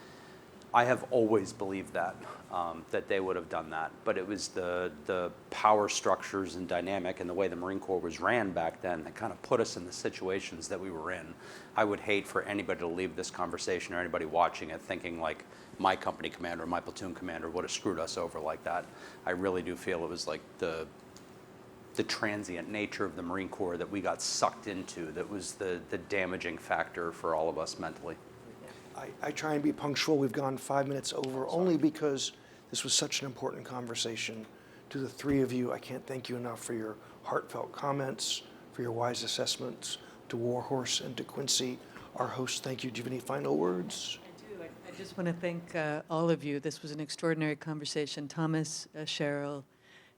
have always believed that, that they would have done that. But it was the power structures and dynamic and the way the Marine Corps was ran back then that kind of put us in the situations that we were in. I would hate for anybody to leave this conversation or anybody watching it thinking like my company commander or my platoon commander would have screwed us over like that. I really do feel it was like the transient nature of the Marine Corps that we got sucked into that was the damaging factor for all of us mentally. I try and be punctual. We've gone 5 minutes over only because this was such an important conversation. To the three of you, I can't thank you enough for your heartfelt comments, for your wise assessments. To Warhorse and to Quincy, our host, thank you. Do you have any final words? I do. I just want to thank all of you. This was an extraordinary conversation. Thomas, Cheryl,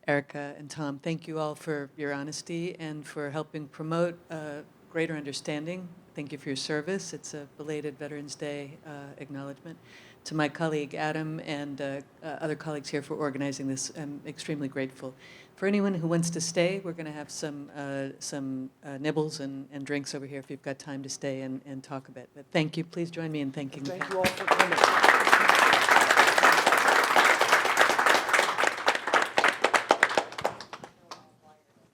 Erica, and Tom, thank you all for your honesty and for helping promote greater understanding. Thank you for your service. It's a belated Veterans Day acknowledgement. To my colleague Adam and other colleagues here for organizing this, I'm extremely grateful. For anyone who wants to stay, we're going to have some nibbles and drinks over here if you've got time to stay and talk a bit. But thank you. Please join me in thanking the Thank panel. you all for coming.